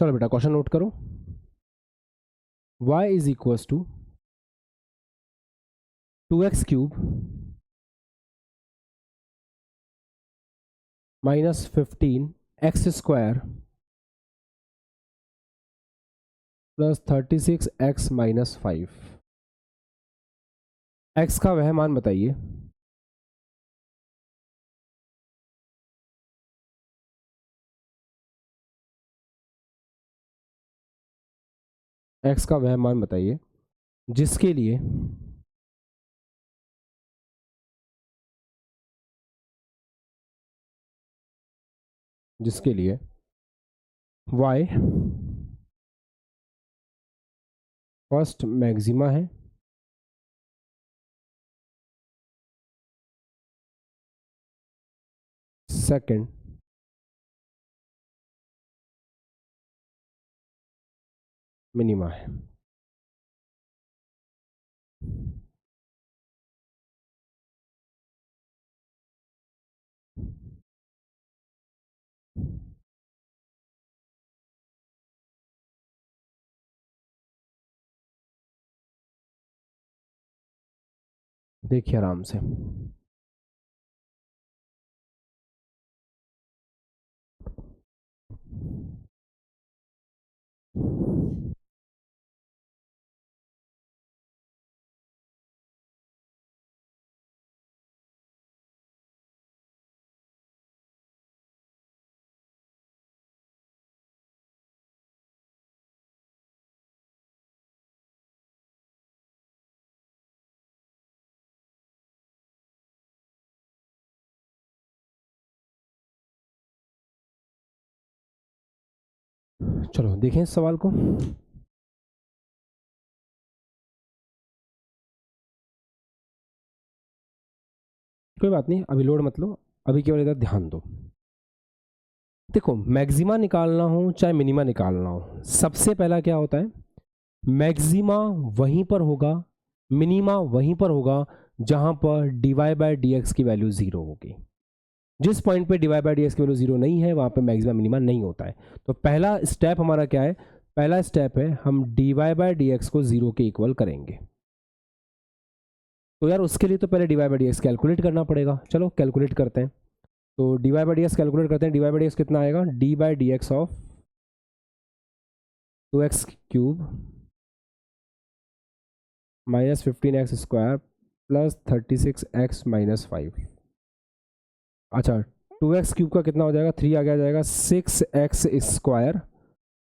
चलो बेटा क्वेश्चन नोट करो। y is equals to 2x cube minus 15x square plus 36x minus 5। x का वह मान बताइए x का वह मान बताइए जिसके लिए y फर्स्ट मैक्सिमा है, सेकंड मिनिमा है। देखिए आराम से, चलो देखें इस सवाल को। कोई बात नहीं, अभी लोड मत लो, अभी केवल इधर ध्यान दो। देखो मैक्सिमा निकालना हो चाहे मिनिमा निकालना हो, सबसे पहला क्या होता है, मैक्सिमा वहीं पर होगा, मिनिमा वहीं पर होगा जहां पर dy/dx की वैल्यू 0 होगी। जिस पॉइंट पे dy/dx की वैल्यू 0 नहीं है वहां पे मैक्सिमा मिनिमा नहीं होता है। तो पहला स्टेप हमारा क्या है, पहला स्टेप है हम dy/dx को 0 के इक्वल करेंगे। तो यार उसके लिए तो पहले dy/dx कैलकुलेट करना पड़ेगा। चलो कैलकुलेट करते हैं। तो dy/dx कैलकुलेट करते हैं। dy/dx कितना आएगा, d/dx of 2x cube minus 15x square plus 36x minus 5। अच्छा 2x क्यूब का कितना हो जाएगा, 3 आगे आ जाएगा, 6x स्क्वायर,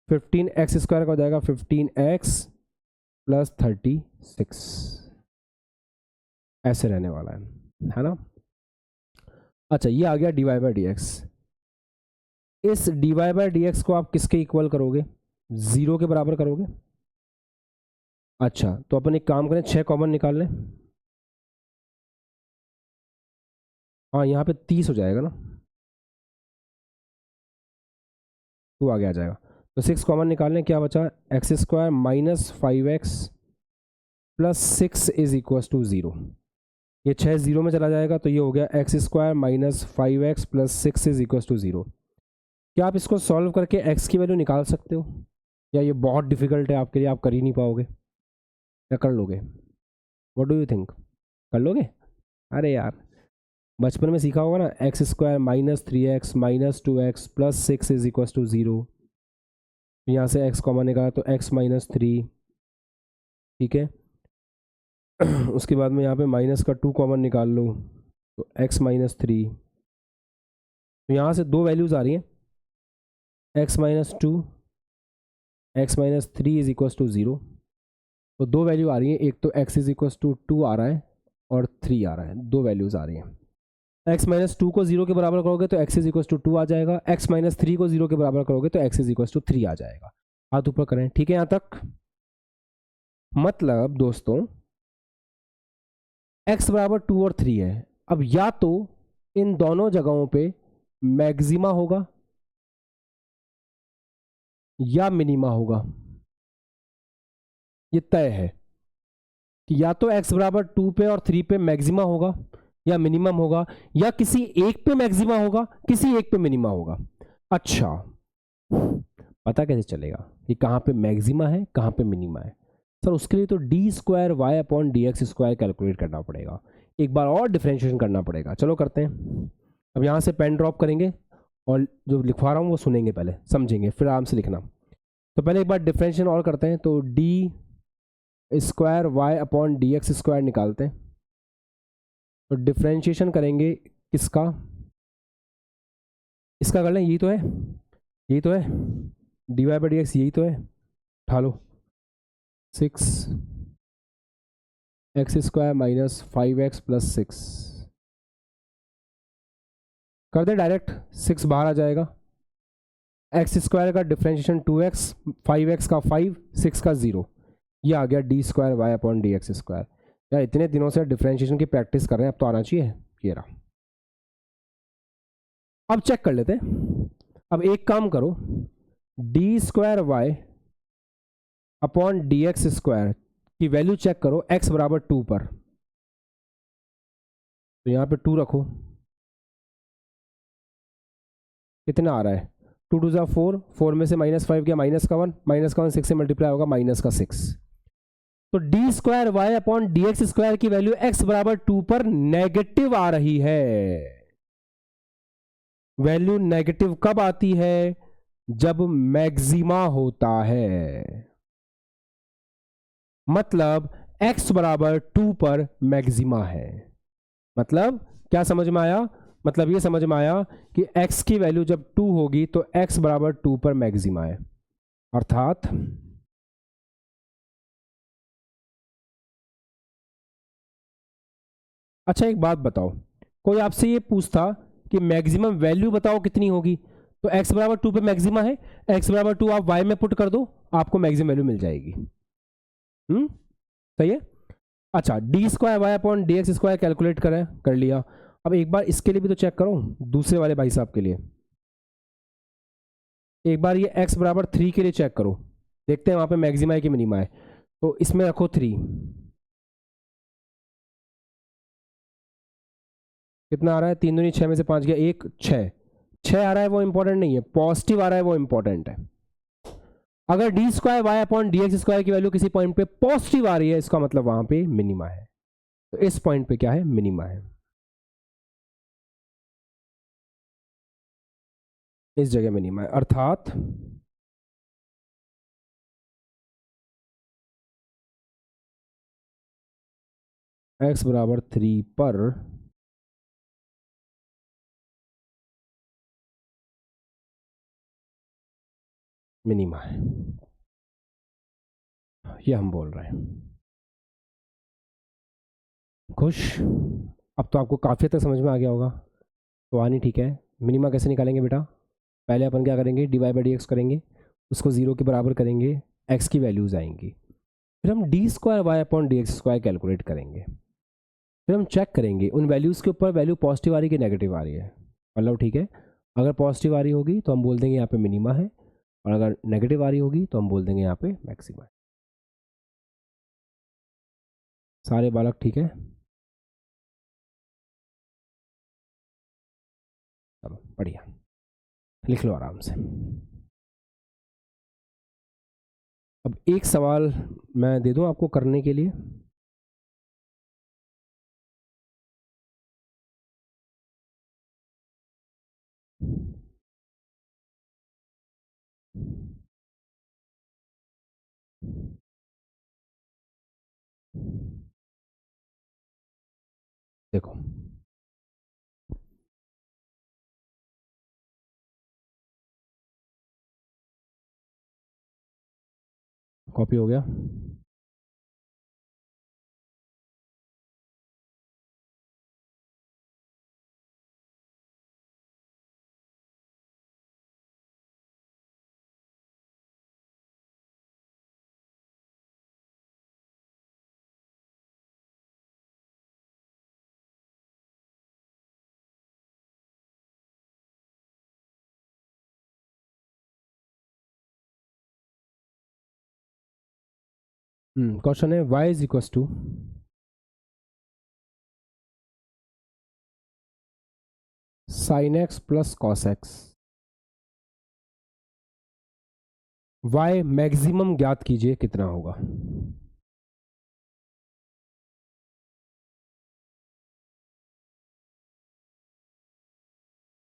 15x स्क्वायर का हो जाएगा 15x प्लस 36, ऐसे रहने वाला है ना। अच्छा ये आ गया dy/dx। इस dy/dx को आप किसके इक्वल करोगे, 0 के बराबर करोगे। अच्छा तो अपन एक काम करें, 6 कॉमन निकाल लें। हाँ यहाँ पे 30 हो जाएगा ना, 2 आगे आ जाएगा। तो 6 कॉमन निकाल लें, क्या बचा, x square minus 5x plus 6 is equal to 0। ये 6 0 में चला जाएगा तो ये हो गया x square minus 5x plus 6 is equal to 0। क्या आप इसको सॉल्व करके x की वैल्यू निकाल सकते हो, या ये बहुत डिफिकल्ट है आपके लिए, आप कर ही नहीं पाओगे, या कर लोगे, व्हाट डू यू थिंक, कर लोगे। अरे यार बचपन में सीखा होगा ना, x square minus 3x minus 2x plus 6 is equal to 0। यहाँ से x कॉमन निकाला तो x माइनस 3, ठीक है। उसके बाद में यहाँ पे माइनस का 2 कॉमन निकाल लो तो x माइनस 3। तो यहाँ से 2 वैल्यूज़ आ रही हैं, x minus 2, x minus 3 is equal to 0। तो 2 वैल्यू आ रही हैं, एक तो x इज इक्वल टू 2 आ रहा है और 3 आ रहा है, 2 वैल्यूज़ आ रही हैं। x माइनस 2 को 0 के बराबर करोगे तो x इज इक्वल टू 2 आ जाएगा, x माइनस 3 को 0 के बराबर करोगे तो x इज इक्वल टू 3 आ जाएगा। हाथ ऊपर करें, ठीक है यहाँ तक। मतलब दोस्तों x बराबर 2 और 3 है। अब या तो इन दोनों जगहों पे मैक्सिमा होगा या मिनिमा होगा, ये तय है कि या तो x बराबर 2 पे और 3 पे मैक्सिमा होगा या मिनिमम होगा, या किसी एक पे मैक्सिमा होगा किसी एक पे मिनिमा होगा। अच्छा पता कैसे चलेगा कि कहाँ पे मैक्सिमा है कहाँ पे मिनिमा है? सर उसके लिए तो D square Y upon D x square calculate करना पड़ेगा, एक बार और डिफ्रेंशिएशन करना पड़ेगा। चलो करते हैं। अब यहाँ से पेन ड्रॉप करेंगे और जो लिखवा रहा हूँ वो सुनेंगे, पहले समझेंगे, फिर आराम से लिखना। तो पहले एक बार डिफ्रेंशिएशन और करते हैं, तो D square Y upon D x square निकालते हैं। तो डिफ्रेंशिएशन करेंगे किसका? इसका कर लें, यही तो है, यही तो है, d Y by D x यही तो है। उठा लो, 6 x² माइनस 5x प्लस 6 कर दे डायरेक्ट, 6 बाहर आ जाएगा। x² का डिफ्रेंशिएशन 2x, 5x का 5, 6 का 0, ये आ गया d square Y upon D x square. यार इतने दिनों से डिफ्रेंशिएशन की प्रैक्टिस कर रहे हैं, अब तो आना चाहिए। ये रहा। अब चेक कर लेते हैं। अब एक काम करो, d square Y upon D x square की वैल्यू चेक करो x बराबर 2 पर। तो यहाँ पे 2 रखो, कितना आ रहा है? 2 2 ज़ा 4, 4 में से -5 गया, -1, -1 6 से मल्टीप्लाई होगा, -6। तो D square Y upon D x square की वैल्यू x बराबर 2 पर नेगेटिव आ रही है। वैल्यू नेगेटिव कब आती है? जब मैक्सिमा होता है, मतलब x बराबर 2 पर मैक्सिमा है। मतलब क्या समझ में आया? मतलब ये समझ में आया कि x की वैल्यू जब 2 होगी तो x बराबर 2 पर मैक्सिमा है। अर्थात अच्छा एक बात बताओ, कोई आपसे ये पूछता कि मैक्सिमम वैल्यू बताओ कितनी होगी, तो x बराबर 2 पे मैक्सिमा है, x बराबर 2 आप y में पुट कर दो, आपको मैक्सिमम वैल्यू मिल जाएगी। सही है। अच्छा, d square Y upon D x square calculate करें, कर लिया। अब एक बार इसके लिए भी तो चेक करो, दूसरे वाले भाई साहब के लिए एक बार ये x बराबर 3 के लिए चेक करो, देखते हैं वहां पे मैक्सिमा है कि मिनिमा है। तो इसमें रखो 3, कितना आ रहा है? 3 दूनी 6 में से 5 गया 1, 6 6 आ रहा है वो इंपॉर्टेंट नहीं है, पॉजिटिव आ रहा है वो इंपॉर्टेंट है। अगर D square Y upon D x square की वैल्यू किसी पॉइंट पे पॉजिटिव आ रही है, इसका मतलब वहां पे मिनिमा है। तो इस पॉइंट पे क्या है? मिनिमा है, इस जगह मिनिमा है। अर्थात x बराबर 3 पर मिनिमा है, ये हम बोल रहे हैं। खुश? अब तो आपको काफ़ी तक समझ में आ गया होगा। तो आनी ठीक है। मिनिमा कैसे निकालेंगे बेटा? पहले अपन क्या करेंगे, d Y by D x करेंगे, उसको 0 के बराबर करेंगे, x की वैल्यूज़ आएंगी, फिर हम d square Y upon D x square calculate करेंगे, फिर हम चेक करेंगे उन वैल्यूज़ के ऊपर वैल्यू पॉजिटिव आ रही है कि नेगेटिव आ रही है। मतलब ठीक है, अगर पॉजिटिव आ रही होगी तो हम बोल देंगे यहाँ पे मिनिमा है, और अगर नेगेटिव आ रही होगी तो हम बोल देंगे यहाँ पे मैक्सिमा है। सारे बालक ठीक है? चलो बढ़िया, लिख लो आराम से। अब एक सवाल मैं दे दूं आपको करने के लिए। देखो, कॉपी हो गया? क्वेश्चन है y is equal to sine x plus cos x y maximum ज्ञात कीजिए कितना होगा।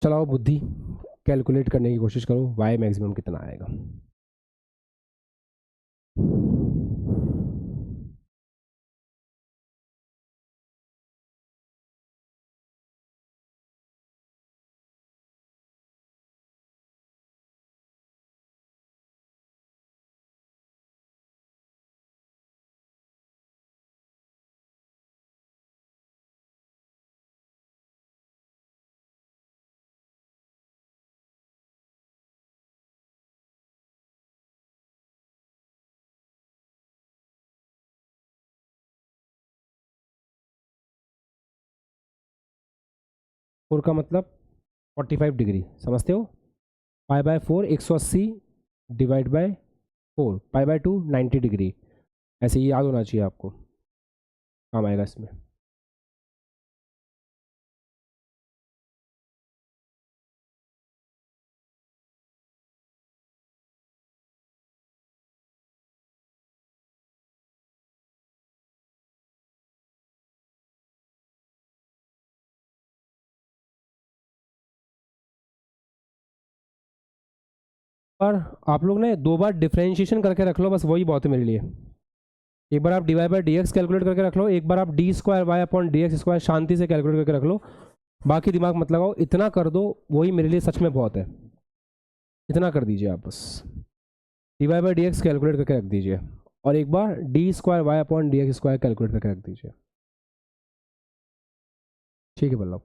चलाओ बुद्धि, कैलकुलेट करने की कोशिश करो, y मैक्सिमम कितना आएगा। फोर का मतलब 45 डिग्री, समझते हो। Pi by 4 180 divide by 4, pi by 2 90 degree. ऐसे ही याद होना चाहिए आपको, काम आएगा इसमें। पर आप लोग ने दो बार डिफ्रेंशिएशन करके रख लो, बस वही बहुत है मेरे लिए। एक बार आप D Y by D x calculate करके रख लो, एक बार आप D square Y upon D x square शांति से कैलकुलेट करके रख लो। बाकी दिमाग मत लगाओ, इतना कर दो वही मेरे लिए सच में बहुत है। इतना कर दीजिए आप बस, D Y by D x calculate करके रख दीजिए, और एक बार D square Y upon D x square calculate करके रख दीजिए। ठीक है बल्लभ।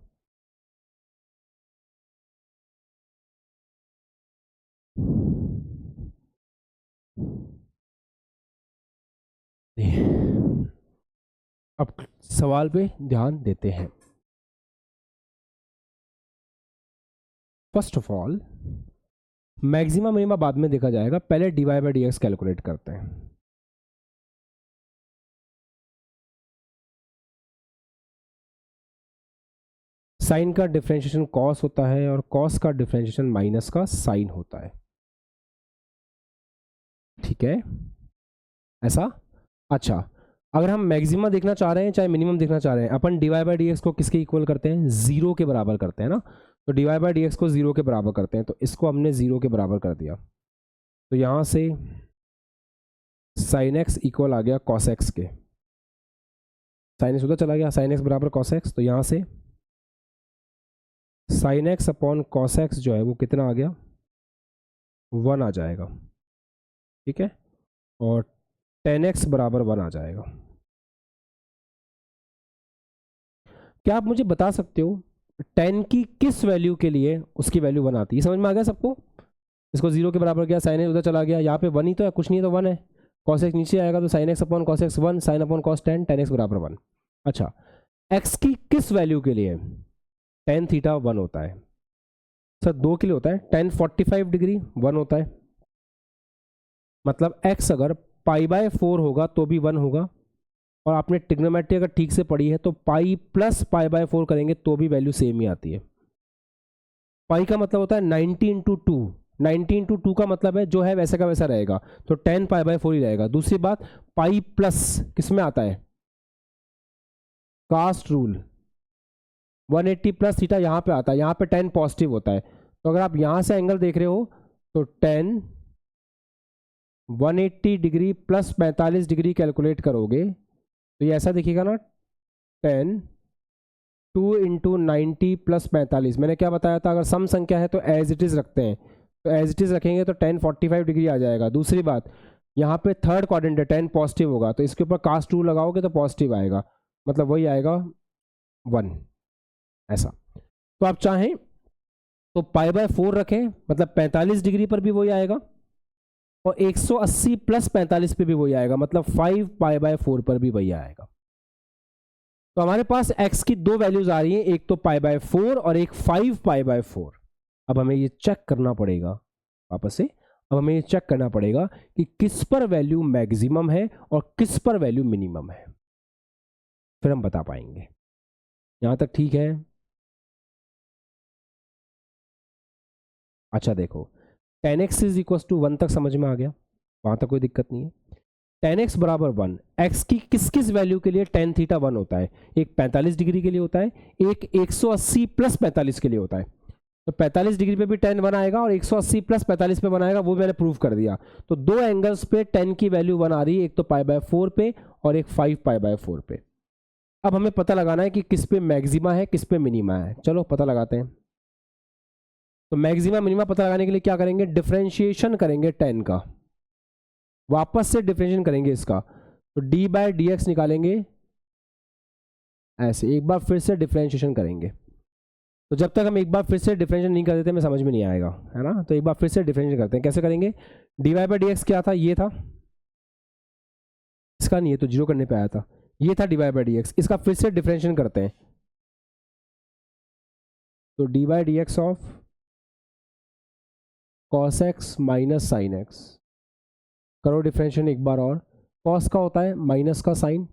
अब सवाल पे ध्यान देते हैं। First of all maximum minimum बाद में देखा जाएगा, पहले d Y by D x calculate करते हैं। साइन का डिफरेंशिएशन कॉस होता है और कॉस का डिफरेंशिएशन माइनस का साइन होता है, ठीक है ऐसा। अच्छा, अगर हम मैक्सिमा देखना चाह रहे हैं चाहे मिनिमम देखना चाह रहे हैं, अपन D Y by D x को किसके इक्वल करते हैं, जीरो के बराबर करते हैं ना। तो d Y by D x को जीरो के बराबर करते हैं, तो इसको हमने जीरो के बराबर कर दिया। तो यहां से साइन एक्स इक्वल आ गया कॉस एक्स के, साइन एक्स उधर चला गया, साइन एक्स बराबर कॉस एक्स। तो यहां से sine x upon cos x जो है वो कितना आ गया, 1 आ जाएगा, ठीक है। और टेन एक्स बराबर 1 आ जाएगा। क्या आप मुझे बता सकते हो 10 की किस वैल्यू के लिए उसकी वैल्यू 1 आती है, समझ में आ गया सबको। इसको जीरो के बराबर किया, साइन एक्स उधर चला गया, यहाँ पे 1 ही तो है, कुछ नहीं तो 1 है। कॉस एक्स नीचे आएगा तो sine x upon cos x 1, sine upon cos 10, ten x बराबर 1। अच्छा, एक्स की किस वैल्यू के लिए टेन थीटा 1 होता है, सर दो के लिए होता है। टेन 45 डिग्री 1 होता है, मतलब एक्स अगर पाई बाय 4 होगा तो भी 1 होगा। और आपने ट्रिग्नोमेट्री अगर ठीक से पढ़ी है तो पाई प्लस पाई बाय 4 करेंगे तो भी वैल्यू सेम ही आती है। पाई का मतलब होता है 90 इंटू टू, 90 इंटू टू का मतलब है जो है वैसे का वैसा रहेगा, तो 10 पाई बाय 4 ही रहेगा। दूसरी बात, पाई प्लस किस में आता है, कास्ट रूल 180 प्लस थीटा यहाँ पे आता है, यहाँ पे 10 पॉजिटिव होता है। तो अगर आप यहाँ से एंगल देख रहे हो तो 10 180 डिग्री प्लस 45 डिग्री कैलकुलेट करोगे तो ये ऐसा दिखेगा ना, 10 2 इंटू 90 प्लस 45। मैंने क्या बताया था, अगर सम संख्या है तो एज इट इज रखते हैं, तो एज इट इज रखेंगे तो 10 45 डिग्री आ जाएगा। दूसरी बात, यहाँ पे थर्ड क्वाड्रेंट है, 10 पॉजिटिव होगा तो इसके ऊपर कास्ट रूल लगाओगे तो पॉजिटिव आएगा, मतलब वही आएगा 1 ऐसा। तो आप चाहें तो पाई बाय 4 रखें, मतलब 45 डिग्री पर भी वही आएगा, और 180 प्लस 45 पे भी वही आएगा, मतलब 5 पाई बाय 4 पर भी वही आएगा। तो हमारे पास x की दो वैल्यूज आ रही हैं, एक तो पाई बाय 4 और एक 5 पाई बाय 4। अब हमें ये चेक करना पड़ेगा वापस से, अब हमें ये चेक करना पड़ेगा कि किस पर वैल्यू मैक्सिमम है और किस पर वैल्यू मिनिमम है, फिर हम बता पाएंगे। यहां तक ठीक है। अच्छा देखो, 10x इज इक्वल टू 1 तक समझ में आ गया, वहाँ तक कोई दिक्कत नहीं है। 10x बराबर 1, x की किस किस वैल्यू के लिए tan थीटा 1 होता है? एक 45 डिग्री के लिए होता है, एक 180 प्लस 45 के लिए होता है। तो 45 डिग्री पे भी tan 1 आएगा और 180 प्लस 45 पे 1 आएगा, वो मैंने प्रूव कर दिया। तो दो एंगल्स पे tan की वैल्यू 1 आ रही है, एक तो π/4 पे और एक 5π/4 पे। अब हमें पता लगाना है कि किस पे मैक्सिमा है, किस पे मिनिमा है। चलो पता लगाते हैं। तो मैक्सिमा मिनिमा पता लगाने के लिए क्या करेंगे? डिफरेंशिएशन करेंगे tan का, वापस से डिफरेंशिएशन करेंगे इसका। तो d/dx निकालेंगे ऐसे, एक बार फिर से डिफरेंशिएशन करेंगे। तो जब तक हम एक बार फिर से डिफरेंशिएशन नहीं कर देते हमें समझ में नहीं आएगा, है ना। तो एक बार फिर से डिफरेंशिएशन करते हैं। कैसे करेंगे? dy/dx क्या था? ये था, इसका नहीं है तो जीरो करने पे आया था, ये था dy/dx। इसका फिर से डिफरेंशिएशन करते हैं। तो dy/dx of cos x minus sine x, करो डिफरेंशिएशन एक बार और। कॉस का होता है माइनस का साइन,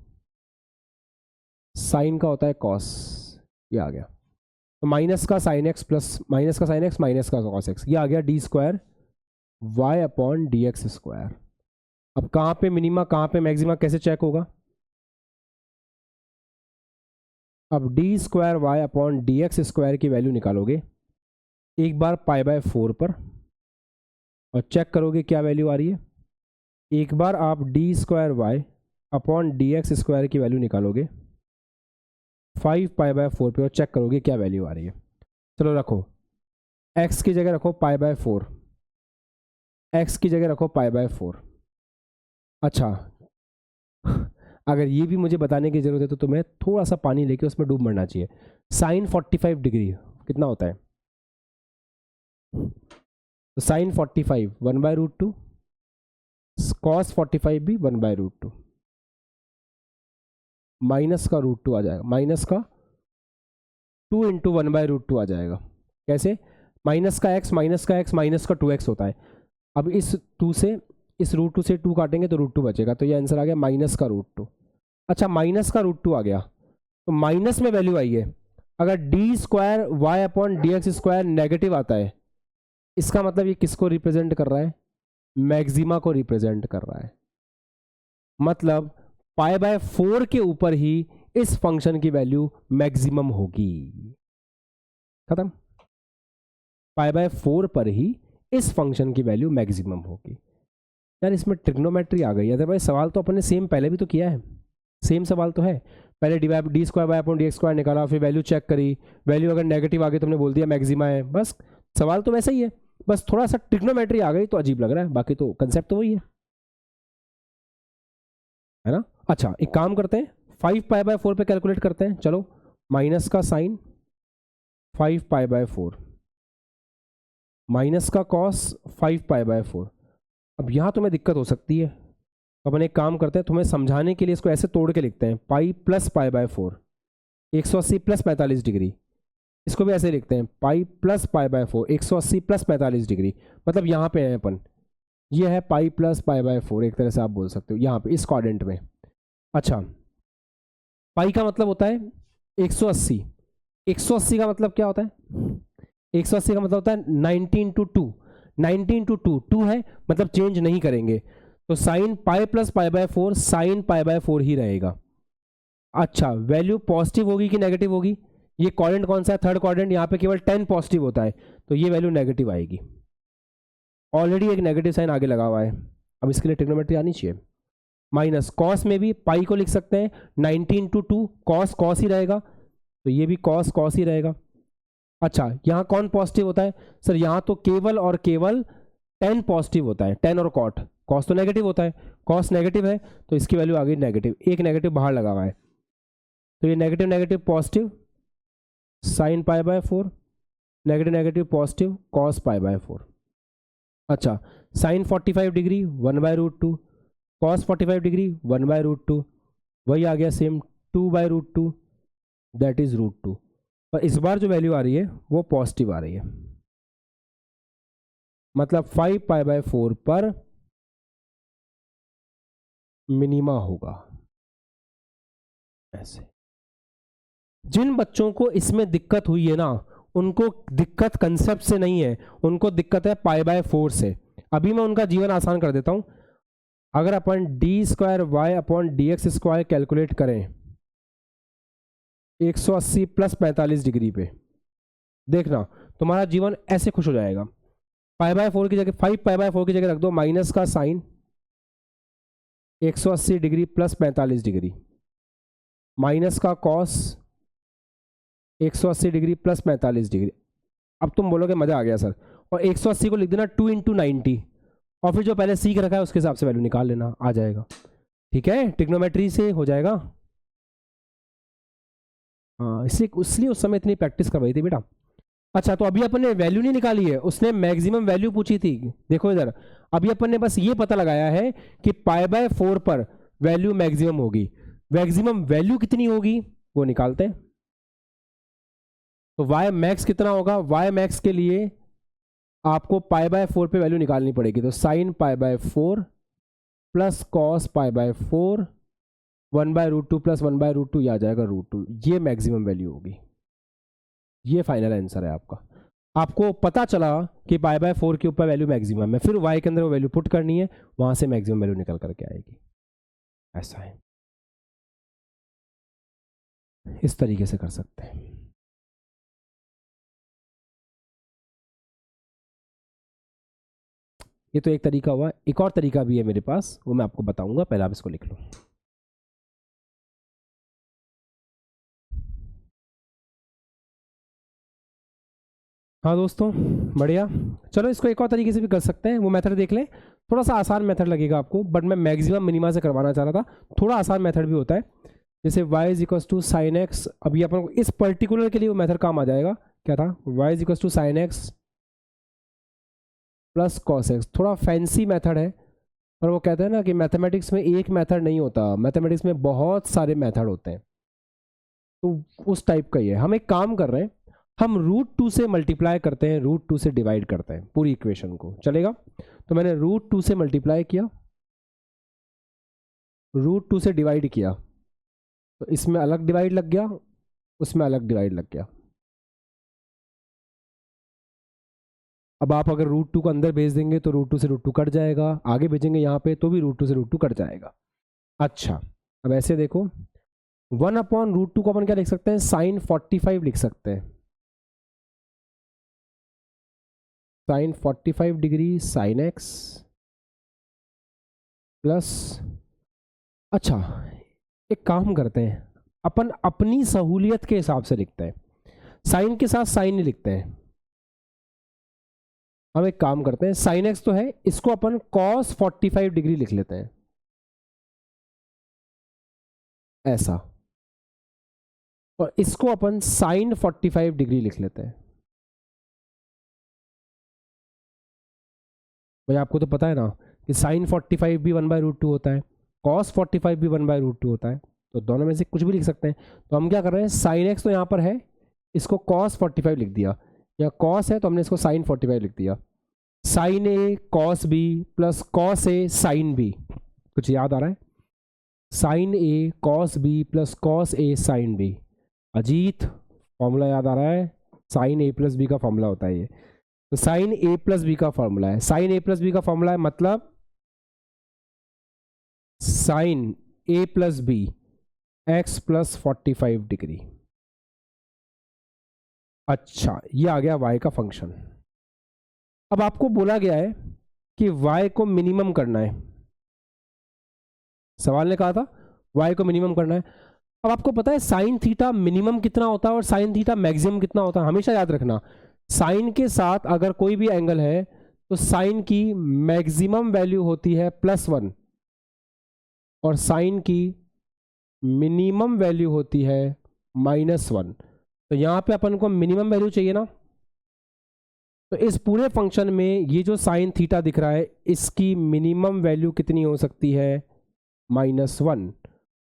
साइन का होता है कॉस, ये आ गया। तो माइनस का साइन एक्स प्लस माइनस का साइन एक्स माइनस का कॉस एक्स, ये आ गया d² y/dx²। अब कहाँ पे मिनिमा कहाँ पे मैक्सिमा कैसे चेक होगा? अब d² y/dx² की वैल्यू निकालोगे एक बार π/4 पर और चेक करोगे क्या वैल्यू आ रही है। एक बार आप d² y/dx² की वैल्यू निकालोगे 5π/4 पे और चेक करोगे क्या वैल्यू आ रही है। चलो रखो, x की जगह रखो π/4, x की जगह रखो π/4। अच्छा अगर ये भी मुझे बताने की जरूरत है तो तुम्हें थोड़ा सा पानी लेके उसमें डूब मरना चाहिए। साइन 45 डिग्री कितना होता है? तो साइन 45 1/√2, कॉस 45 भी 1/√2, माइनस का √2 आ जाएगा, माइनस का 2 इंटू 1/√2 आ जाएगा। कैसे? माइनस का x माइनस का x माइनस का 2x होता है। अब इस 2 से इस √2 से 2 काटेंगे तो √2 बचेगा, तो ये आंसर आ गया माइनस का √2। अच्छा माइनस का √2 आ गया तो माइनस में वैल्यू आई है। अगर d² y/dx² नेगेटिव आता है, इसका मतलब ये किसको रिप्रेजेंट कर रहा है? मैक्सिमा को रिप्रेजेंट कर रहा है। मतलब π/4 के ऊपर ही इस फंक्शन की वैल्यू मैक्सिमम होगी। खत्म। π/4 पर ही इस फंक्शन की वैल्यू मैक्सिमम होगी। यार इसमें ट्रिग्नोमेट्री आ गई है। भाई सवाल तो अपन ने सेम पहले भी तो किया है, सेम सवाल तो है। पहले d² y/dx² निकाला, फिर वैल्यू चेक करी, वैल्यू अगर नेगेटिव आ गई तुमने बोल दिया मैक्सिमा है। बस सवाल तो वैसा ही है, बस थोड़ा सा ट्रिग्नोमेट्री आ गई तो अजीब लग रहा है, बाकी तो कंसेप्ट तो वही है ना। अच्छा एक काम करते हैं, 5π/4 पे कैलकुलेट करते हैं। चलो माइनस का साइन 5π/4 माइनस का कॉस 5π/4। अब यहाँ तुम्हें दिक्कत हो सकती है, अपन एक काम करते हैं, तुम्हें समझाने के लिए इसको ऐसे तोड़ के लिखते हैं, पाई प्लस π/4 180 प्लस 45 डिग्री। इसको भी ऐसे लिखते हैं, पाई प्लस π/4 180 प्लस 45 डिग्री। मतलब यहाँ पे है अपन, ये है पाई प्लस π/4, एक तरह से आप बोल सकते हो यहाँ पे इस क्वाड्रेंट में। अच्छा पाई का मतलब होता है 180, 180 का मतलब क्या होता है? 180 का मतलब होता है 19 × 2, 19 × 2, 2 है मतलब चेंज नहीं करेंगे, तो साइन पाई प्लस π/4 साइन π/4 ही रहेगा। अच्छा वैल्यू पॉजिटिव होगी कि नेगेटिव होगी? ये क्वाड्रेंट कौन सा है? Third quadrant. यहाँ पे केवल 10 पॉजिटिव होता है, तो ये वैल्यू नेगेटिव आएगी। ऑलरेडी एक नेगेटिव साइन आगे लगा हुआ है, अब इसके लिए ट्रिग्नोमेट्री आनी चाहिए। माइनस कॉस में भी पाई को लिख सकते हैं 19 × 2, कॉस कॉस ही रहेगा, तो ये भी कॉस कॉस ही रहेगा। अच्छा यहाँ कौन पॉजिटिव होता है? सर यहाँ तो केवल और केवल 10 पॉजिटिव होता है, 10 और कॉट। कॉस तो नेगेटिव होता है, कॉस नेगेटिव है तो इसकी वैल्यू आ गई नेगेटिव, एक नेगेटिव बाहर लगा हुआ है, तो ये negative negative positive sine π/4, negative negative positive cos π/4। अच्छा साइन 45 डिग्री 1/√2, कॉस 45 डिग्री 1/√2, वही आ गया सेम 2/√2, दैट इज √2। पर इस बार जो वैल्यू आ रही है वो पॉजिटिव आ रही है, मतलब 5π/4 पर मिनिमा होगा। ऐसे जिन बच्चों को इसमें दिक्कत हुई है ना, उनको दिक्कत कंसेप्ट से नहीं है, उनको दिक्कत है π/4 से। अभी मैं उनका जीवन आसान कर देता हूं। अगर अपन d²y/dx² कैलकुलेट करें 180 + 45 डिग्री पे, देखना तुम्हारा जीवन ऐसे खुश हो जाएगा। π/4 की जगह 5π/4 की जगह रख दो माइनस का साइन 180 डिग्री + 45 डिग्री माइनस का कॉस 180 डिग्री + 45 डिग्री। अब तुम बोलोगे मजा आ गया सर, और 180 को लिख देना 2 × 90 और फिर जो पहले सीख रखा है उसके हिसाब से वैल्यू निकाल लेना, आ जाएगा। ठीक है, ट्रिग्नोमेट्री से हो जाएगा। हाँ, इसलिए उस समय इतनी प्रैक्टिस करवाई थी बेटा। अच्छा, तो अभी अपन ने वैल्यू नहीं निकाली है, उसने मैक्सिमम वैल्यू पूछी थी। देखो इधर, अभी अपन ने बस ये पता लगाया है कि π/4 पर वैल्यू मैक्सिमम होगी। मैक्सिमम वैल्यू कितनी होगी वो निकालते हैं। तो y मैक्स कितना होगा? y मैक्स के लिए आपको π/4 पे वैल्यू निकालनी पड़ेगी। तो sin π/4 प्लस cos π/4 1/√2 + 1/√2 ये आ जाएगा √2। ये मैक्सिमम वैल्यू होगी। ये फाइनल आंसर है आपका। आपको पता चला कि π/4 के ऊपर वैल्यू मैक्सिमम है, फिर y के अंदर वो वैल्यू पुट करनी है, वहां से मैक्सिमम वैल्यू निकल करके आएगी। ऐसा है, इस तरीके से कर सकते हैं। ये तो एक तरीका हुआ, एक और तरीका भी है मेरे पास, वो मैं आपको बताऊंगा, पहले आप इसको लिख लो। हाँ दोस्तों, बढ़िया। चलो इसको एक और तरीके से भी कर सकते हैं, वो मेथड देख लें। थोड़ा सा आसान मेथड लगेगा आपको, बट मैं मैक्सिमम मिनिमा से करवाना चाह रहा था। थोड़ा आसान मेथड भी होता है, जैसे y = sin x। अभी अपन को इस पर्टिकुलर के लिए वो मेथड काम आ जाएगा। क्या था? y = sin x + cos x। थोड़ा फैंसी मेथड है, पर वो कहते हैं ना कि मैथमेटिक्स में एक मेथड नहीं होता, मैथमेटिक्स में बहुत सारे मेथड होते हैं। तो उस टाइप का ही है। हम एक काम कर रहे हैं, हम √2 से मल्टीप्लाई करते हैं, √2 से डिवाइड करते हैं पूरी इक्वेशन को, चलेगा? तो मैंने √2 से मल्टीप्लाई किया, √2 से डिवाइड किया, तो इसमें अलग डिवाइड लग गया, उसमें अलग डिवाइड लग गया। अब आप अगर √2 को अंदर भेज देंगे तो √2 से √2 कट जाएगा, आगे भेजेंगे यहाँ पे तो भी √2 से √2 कट जाएगा। अच्छा, अब ऐसे देखो 1/√2 को अपन क्या लिख सकते हैं? sin 45 लिख सकते हैं। sin 45 degree sin x plus, अच्छा एक काम करते हैं, अपन अपनी सहूलियत के हिसाब से लिखते हैं, साइन के साथ साइन नहीं लिखते हैं। हम एक काम करते हैं, sin x तो है, इसको अपन cos 45 डिग्री लिख लेते हैं, ऐसा, और इसको अपन sin 45 डिग्री लिख लेते हैं। भाई आपको तो पता है ना कि sin 45 भी 1/√2 होता है, cos 45 भी 1/√2 होता है, तो दोनों में से कुछ भी लिख सकते हैं। तो हम क्या कर रहे हैं, sin x तो यहाँ पर है, इसको cos 45 लिख दिया, या cos है तो हमने इसको sin 45 लिख दिया। sin a cos b plus cos a sin b, कुछ याद आ रहा है? sin a cos b plus cos a sin b। Ajit, formula याद आ रहा है? sin a प्लस b का फॉर्मूला होता है ये। तो sin a प्लस b का फॉर्मूला है, sin a प्लस b का फॉर्मूला है, मतलब sin a plus b x plus 45 degree. अच्छा, ये आ गया y का फंक्शन। अब आपको बोला गया है कि y को मिनिमम करना है, सवाल ने कहा था y को मिनिमम करना है। अब आपको पता है साइन थीटा मिनिमम कितना होता है और साइन थीटा मैक्सिमम कितना होता है? हमेशा याद रखना, साइन के साथ अगर कोई भी एंगल है तो साइन की मैक्सिमम वैल्यू होती है +1 और साइन की मिनिमम वैल्यू होती है -1। तो यहां पे अपन को मिनिमम वैल्यू चाहिए ना, तो इस पूरे फंक्शन में ये जो साइन थीटा दिख रहा है इसकी मिनिमम वैल्यू कितनी हो सकती है? -1।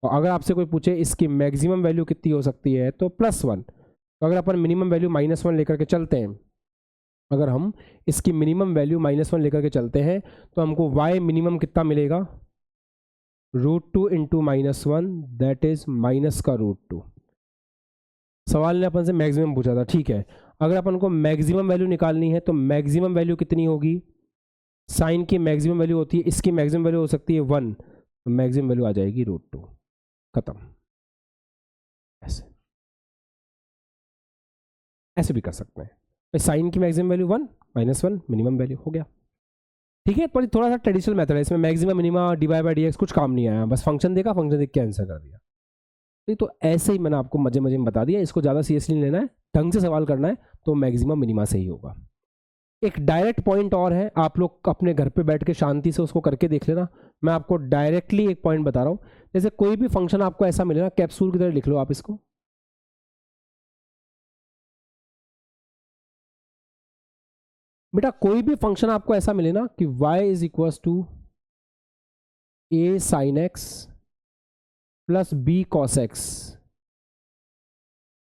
और अगर आपसे कोई पूछे इसकी मैक्सिमम वैल्यू कितनी हो सकती है तो +1। तो अगर अपन मिनिमम वैल्यू -1 लेकर के चलते हैं, अगर हम इसकी मिनिमम वैल्यू -1 लेकर के चलते हैं तो हमको y मिनिमम कितना मिलेगा? √2 इंटू -1, दैट इज माइनस का √2। सवाल ने अपन से मैक्सिमम पूछा था, ठीक है। अगर अपन को मैक्सिमम वैल्यू निकालनी है तो मैक्सिमम वैल्यू कितनी होगी, साइन की मैक्सिमम वैल्यू होती है, इसकी मैक्सिमम वैल्यू हो सकती है 1, तो मैक्सिमम वैल्यू आ जाएगी √2, खत्म। ऐसे ऐसे भी कर सकते हैं, साइन की मैक्सिमम वैल्यू 1 -1 मिनिमम वैल्यू हो गया, ठीक है। पर थोड़ा सा ट्रेडिशनल मेथड है, इसमें मैक्सिमम मिनिमा dy/dx कुछ काम नहीं आया, बस फंक्शन देखा, फंक्शन देख के आंसर कर दिया। तो ऐसे ही मैंने आपको मजे मजे में बता दिया, इसको ज़्यादा सीरियसली नहीं लेना है, ढंग से सवाल करना है तो मैक्सिमम मिनिमा से ही होगा। एक डायरेक्ट पॉइंट और है, आप लोग अपने घर पे बैठ के शांति से उसको करके देख लेना। मैं आपको डायरेक्टली एक पॉइंट बता रहा हूँ, जैसे कोई भी फंक्शन आपको ऐसा मिले ना, कैप्सूल की तरह लिख लो आप इसको, बेटा कोई भी फंक्शन आपको ऐसा मिले ना कि y = a sin x + b cos x,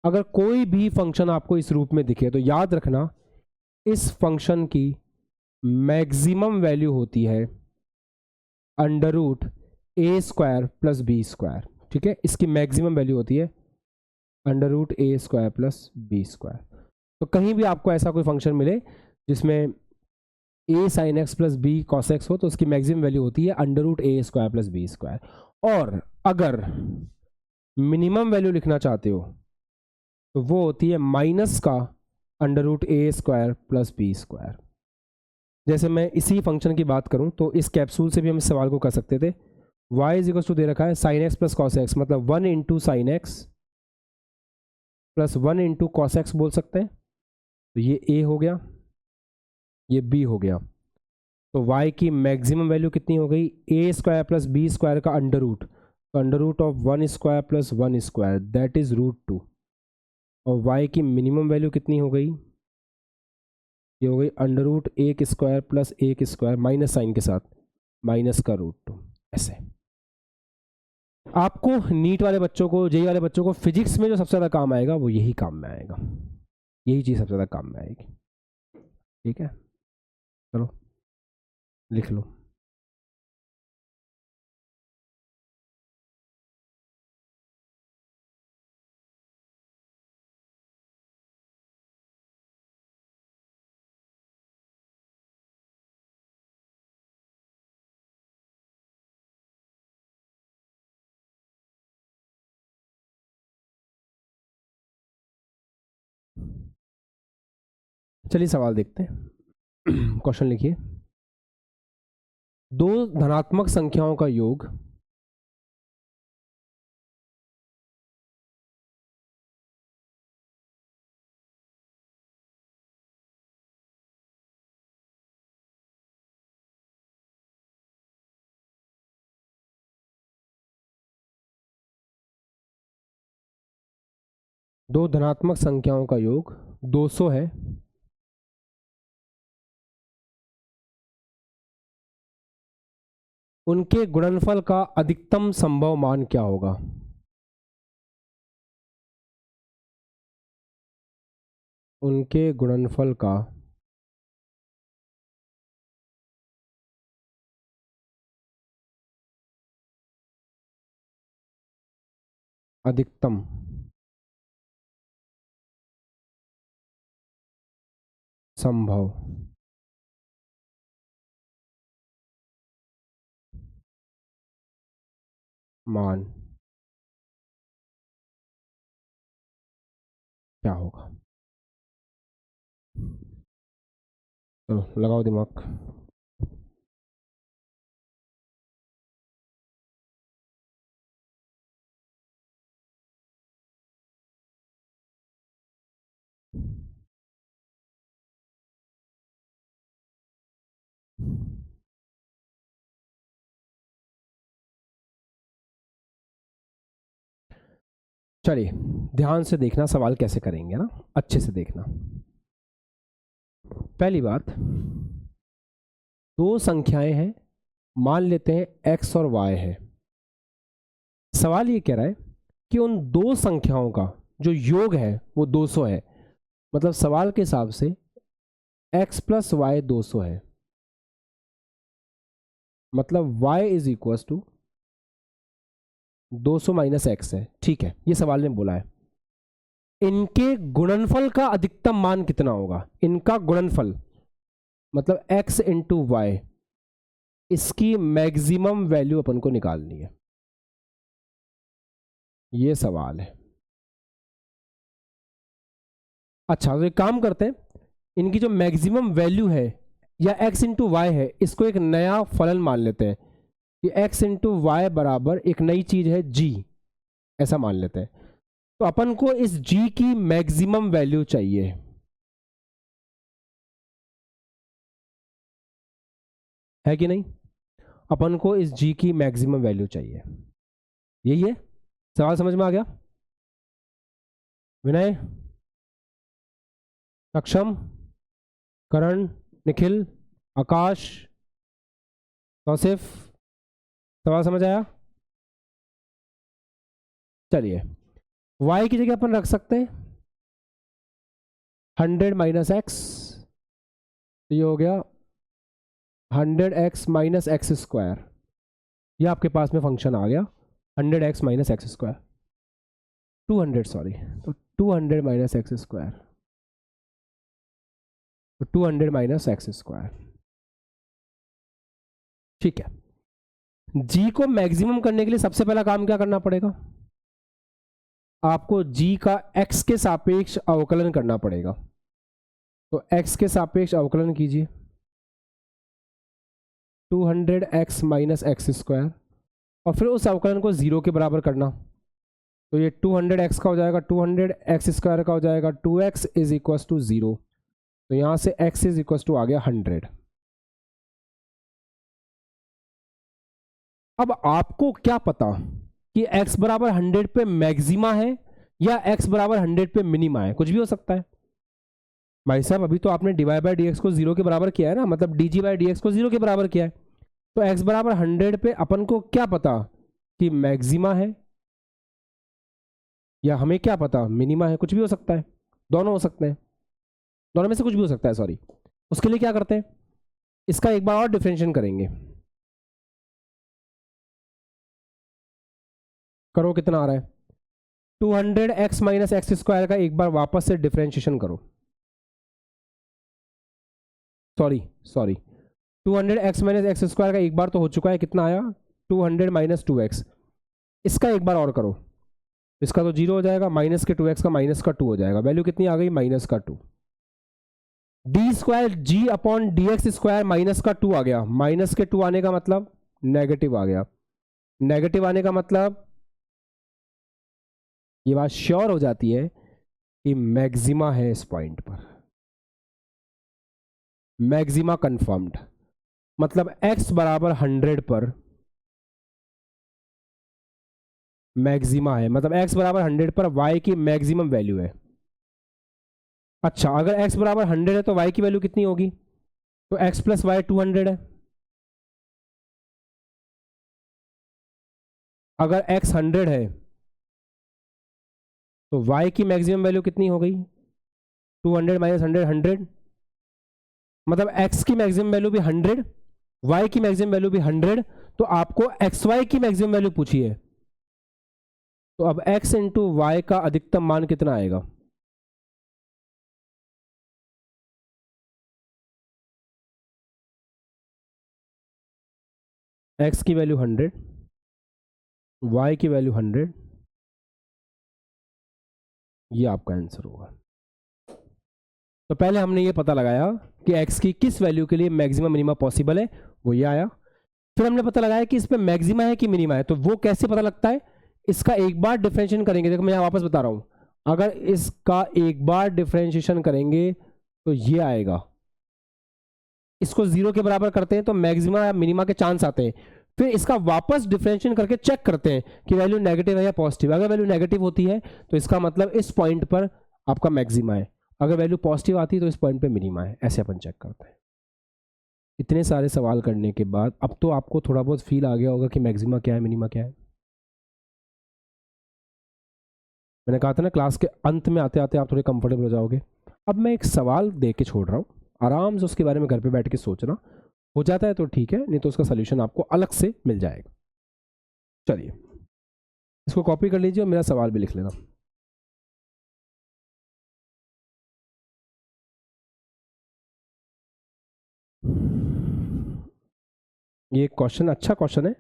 अगर कोई भी फंक्शन आपको इस रूप में दिखे तो याद रखना इस फंक्शन की मैक्सिमम वैल्यू होती है √a² + b², ठीक है, इसकी मैक्सिमम वैल्यू होती है √a² + b²। तो कहीं भी आपको ऐसा कोई फंक्शन मिले जिसमें a sin x + b cos x हो तो उसकी मैक्सिमम वैल्यू होती है √a² + b²। और अगर मिनिमम वैल्यू लिखना चाहते हो तो वो होती है माइनस का √a² + b²। जैसे मैं इसी फंक्शन की बात करूं तो इस कैप्सूल से भी हम इस सवाल को कर सकते थे, y = दे रखा है sin x + cos x, मतलब 1 × sin x + 1 × cos x बोल सकते हैं, तो ये a हो गया, ये b हो गया। तो y की मैक्सिमम वैल्यू कितनी हो गई, a² + b² का under root of 1² + 1² that is √2। और y की मिनिमम वैल्यू कितनी हो गई, ये हो गई √1² + 1² माइनस साइन के साथ, माइनस का √2। ऐसे आपको नीट वाले बच्चों को, जेई वाले बच्चों को फिजिक्स में जो सबसे ज़्यादा काम आएगा वो यही काम में आएगा, यही चीज़ सबसे ज़्यादा काम में आएगी, ठीक है। चलो लिख लो। चलिए सवाल देखते हैं। क्वेश्चन लिखिए, दो धनात्मक संख्याओं का योग दो धनात्मक संख्याओं का योग 200 है, उनके गुणनफल का अधिकतम संभव मान क्या होगा। उनके गुणनफल का अधिकतम संभव मान क्या होगा। चलो लगाओ दिमाग। चलिए ध्यान से देखना सवाल कैसे करेंगे ना, अच्छे से देखना। पहली बात, दो संख्याएं हैं, मान लेते हैं x और y है। सवाल ये कह रहा है कि उन दो संख्याओं का जो योग है वो 200 है, मतलब सवाल के हिसाब से x + y 200 है, मतलब y = 200 - x है, ठीक है, ये सवाल ने बोला है। इनके गुणनफल का अधिकतम मान कितना होगा, इनका गुणनफल मतलब x इंटू वाई, इसकी मैक्सिमम वैल्यू अपन को निकालनी है, ये सवाल है। अच्छा तो एक काम करते हैं, इनकी जो मैक्सिमम वैल्यू है या x इंटू वाई है, इसको एक नया फलन मान लेते हैं कि x इंटू वाई बराबर एक नई चीज है g, ऐसा मान लेते हैं। तो अपन को इस g की मैक्सिमम वैल्यू चाहिए, है कि नहीं? अपन को इस g की मैक्सिमम वैल्यू चाहिए, यही है सवाल। समझ में आ गया? विनय, सक्षम, करण, निखिल, आकाश, तौसिफ, सवाल समझ आया? चलिए y की जगह अपन रख सकते हैं 100 माइनस एक्स, ये हो गया 100x माइनस एक्स स्क्वायर, ये आपके पास में फंक्शन आ गया 100x minus x square, 200 sorry, तो 200 माइनस एक्स स्क्वायर, तो 200 माइनस एक्स स्क्वायर। ठीक है, g को मैक्सिमम करने के लिए सबसे पहला काम क्या करना पड़ेगा, आपको g का x के सापेक्ष अवकलन करना पड़ेगा। तो x के सापेक्ष अवकलन कीजिए 200x माइनस एक्स स्क्वायर, और फिर उस अवकलन को 0 के बराबर करना। तो ये 200x का हो जाएगा 200x स्क्वायर का हो जाएगा 2x इज इक्व टू 0, तो यहां से x इज इक्व टू आ गया 100। अब आपको क्या पता कि x बराबर 100 पे मैक्सिमा है या x बराबर 100 पे मिनिमा है, कुछ भी हो सकता है भाई साहब। अभी तो आपने dy बाई डी एक्स को 0 के बराबर किया है ना, मतलब dg बाई डी एक्स को 0 के बराबर किया है। तो x बराबर 100 पे अपन को क्या पता कि मैक्सिमा है या हमें क्या पता मिनिमा है, कुछ भी हो सकता है, दोनों हो सकते हैं, दोनों में से कुछ भी हो सकता है सॉरी। उसके लिए क्या करते हैं, इसका एक बार और डिफरेंशिएशन करेंगे। करो, कितना आ रहा है 200x माइनस एक्स स्क्वायर का एक बार वापस से डिफरेंशिएशन करो, sorry 200x minus x square का एक बार तो हो चुका है, कितना आया 200 माइनस 2x, इसका एक बार और करो, इसका तो 0 हो जाएगा, माइनस के 2x का माइनस का 2 हो जाएगा, वैल्यू कितनी आ गई माइनस का 2। D square G upon D x square minus का 2 आ गया, माइनस के 2 आने का मतलब नेगेटिव आ गया, नेगेटिव आने का मतलब ये बात श्योर हो जाती है कि मैक्सिमा है इस पॉइंट पर, मैक्सिमा कंफर्म्ड, मतलब x बराबर 100 पर मैक्सिमा है, मतलब x बराबर 100 पर y की मैक्सिमम वैल्यू है। अच्छा, अगर x बराबर 100 है तो y की वैल्यू कितनी होगी, तो x प्लस वाई 200 है। अगर x 100 है तो y की मैक्सिमम वैल्यू कितनी हो गई 200 माइनस 100 100, मतलब x की मैक्सिमम वैल्यू भी 100, y की मैक्सिमम वैल्यू भी 100, तो आपको xy की मैक्सिमम वैल्यू पूछी है। तो अब x इंटू वाई का अधिकतम मान कितना आएगा, x की वैल्यू 100, y की वैल्यू 100, ये आपका आंसर होगा। तो पहले हमने ये पता लगाया कि x की किस वैल्यू के लिए मैक्सिमम मिनिमा पॉसिबल है, वो ये आया। फिर हमने पता लगाया कि इस पे मैक्सिमा है कि मिनिमा है, तो वो कैसे पता लगता है, इसका एक बार डिफरेंशिएशन करेंगे। देखो मैं यहाँ वापस बता रहा हूँ, अगर इसका एक बार डिफरेंशिएशन करेंगे तो ये आएगा, इसको 0 के बराबर करते हैं तो मैक्सिमा या मिनिमा के चांस आते हैं। फिर इसका वापस डिफरेंशिएशन करके चेक करते हैं कि वैल्यू नेगेटिव है या पॉजिटिव। अगर वैल्यू नेगेटिव होती है तो इसका मतलब इस पॉइंट पर आपका मैक्सिमा है, अगर वैल्यू पॉजिटिव आती है तो इस पॉइंट पे मिनिमा है, ऐसे अपन चेक करते हैं। इतने सारे सवाल करने के बाद अब तो आपको थोड़ा बहुत फील आ गया होगा कि मैक्सिमा क्या है, मिनिमा क्या है। मैंने कहा था ना क्लास के अंत में आते आते आप थोड़े कंफर्टेबल हो जाओगे। अब मैं एक सवाल दे के छोड़ रहा हूँ, आराम से उसके बारे में घर पे बैठ के सोचना, हो जाता है तो ठीक है, नहीं तो उसका सोल्यूशन आपको अलग से मिल जाएगा। चलिए इसको कॉपी कर लीजिए और मेरा सवाल भी लिख लेना। ये क्वेश्चन अच्छा क्वेश्चन है,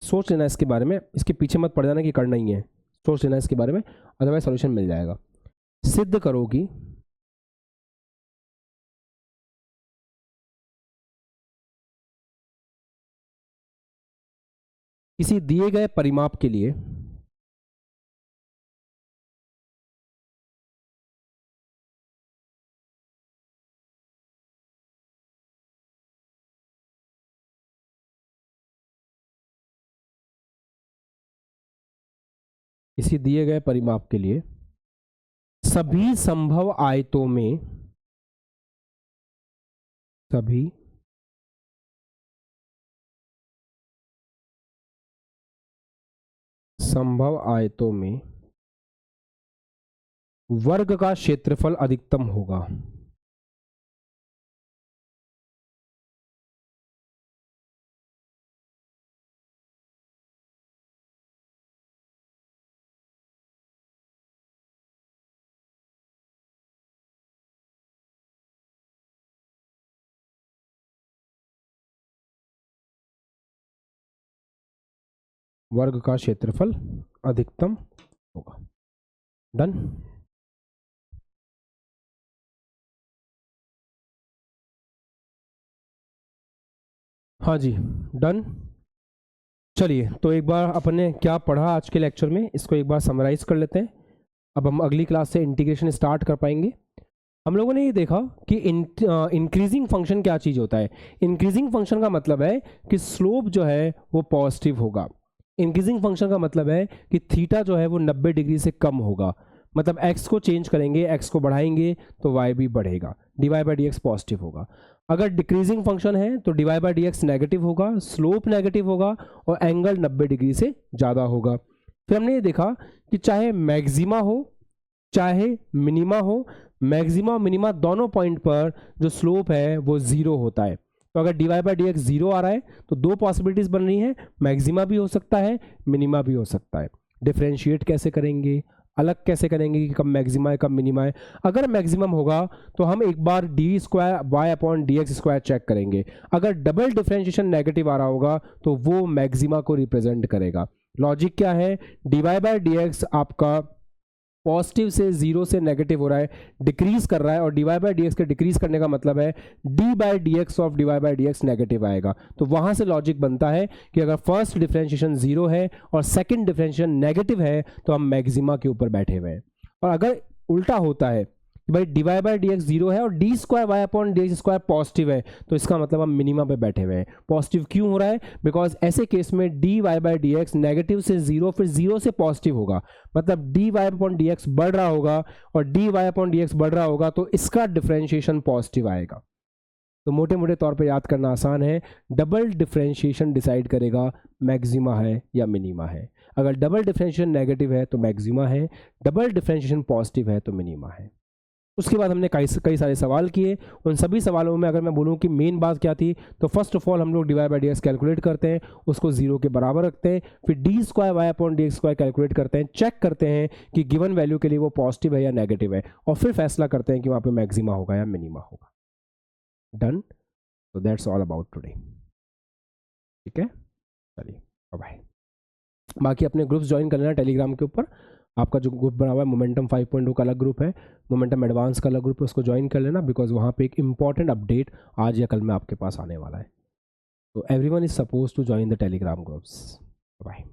सोच लेना इसके बारे में, इसके पीछे मत पड़ जाना कि करना ही है, सोच लेना इसके बारे में, अदरवाइज सॉल्यूशन मिल जाएगा। सिद्ध करो कि किसी दिए गए परिमाप के लिए किसी दिए गए परिमाप के लिए सभी संभव आयतों में वर्ग का क्षेत्रफल अधिकतम होगा। वर्ग का क्षेत्रफल अधिकतम होगा। डन। हाँ जी, डन। चलिए, तो एक बार अपने क्या पढ़ा आज के लेक्चर में, इसको एक बार समराइज कर लेते हैं। अब हम अगली क्लास से इंटीग्रेशन स्टार्ट कर पाएंगे। हम लोगों ने ये देखा कि इंक्रीजिंग फंक्शन क्या चीज़ होता है। इंक्रीजिंग फंक्शन का मतलब है कि स्लोप जो है वो पॉजिटिव होगा। इंक्रीजिंग फंक्शन का मतलब है कि थीटा जो है वो 90 डिग्री से कम होगा। मतलब x को चेंज करेंगे, x को बढ़ाएंगे तो y भी बढ़ेगा, dy/dx पॉजिटिव होगा। अगर डिक्रीजिंग फंक्शन है तो dy/dx नेगेटिव होगा, स्लोप नेगेटिव होगा और एंगल 90 डिग्री से ज़्यादा होगा। फिर हमने ये देखा कि चाहे मैक्सिमा हो चाहे मिनिमा हो, मैक्सिमा और मिनिमा दोनों पॉइंट पर जो स्लोप है वो 0 होता है। तो अगर dy/dx 0 आ रहा है तो दो पॉसिबिलिटीज बन रही हैं, मैक्सिमा भी हो सकता है, मिनिमा भी हो सकता है। डिफरेंशिएट कैसे करेंगे, अलग कैसे करेंगे कि कब मैक्सिमा है कब मिनिमा है। अगर मैक्सिमम होगा तो हम एक बार d²y/dx² चेक करेंगे। अगर डबल डिफरेंशिएशन नेगेटिव आ रहा होगा तो वो मैक्सिमा को रिप्रेजेंट करेगा। लॉजिक क्या है, dy/dx आपका पॉजिटिव से 0 से नेगेटिव हो रहा है, डिक्रीज कर रहा है, और dy/dx के डिक्रीज करने का मतलब है d/dx ऑफ dy/dx नेगेटिव आएगा। तो वहां से लॉजिक बनता है कि अगर फर्स्ट डिफरेंशिएशन 0 है और सेकंड डिफरेंशिएशन नेगेटिव है तो हम मैक्सिमा के ऊपर बैठे हुए हैं। और अगर उल्टा होता है कि भाई dy/dx 0 है और d²y/dx² पॉजिटिव है तो इसका मतलब हम मिनिमा पे बैठे हुए हैं। पॉजिटिव क्यों हो रहा है, बिकॉज ऐसे केस में dy/dx नेगेटिव से 0 फिर 0 से पॉजिटिव होगा, मतलब dy/dx बढ़ रहा होगा और dy/dx बढ़ रहा होगा तो इसका डिफरेंशिएशन पॉजिटिव आएगा। तो मोटे मोटे तौर पे याद करना आसान है, डबल डिफरेंशिएशन डिसाइड करेगा मैक्सिमा है या मिनिमा है। अगर डबल डिफरेंशिएशन नेगेटिव है तो मैक्सिमा है, डबल डिफरेंशिएशन पॉजिटिव है तो मिनिमा है। उसके बाद हमने कई सारे सवाल किए। उन सभी सवालों में अगर मैं बोलूं कि मेन बात क्या थी, तो फर्स्ट ऑफ ऑल हम लोग dy/dx कैलकुलेट करते हैं, उसको 0 के बराबर रखते हैं, फिर d²y/dx² कैलकुलेट करते हैं, चेक करते हैं कि गिवन वैल्यू के लिए वो पॉजिटिव है या नेगेटिव है, और फिर फैसला करते हैं कि वहाँ पे मैक्सिमा होगा या मिनिमा होगा। डन। तो दैट्स ऑल अबाउट टुडे। ठीक है, चलिए बाय। बाकी अपने ग्रुप्स ज्वाइन कर लेना टेलीग्राम के ऊपर। आपका जो ग्रुप बना हुआ है मोमेंटम 5.0 का अलग ग्रुप है, मोमेंटम एडवांस का अलग ग्रुप है, उसको ज्वाइन कर लेना, बिकॉज वहाँ पे एक इंपॉर्टेंट अपडेट आज या कल में आपके पास आने वाला है। तो everyone is suppose to join the Telegram groups. Bye.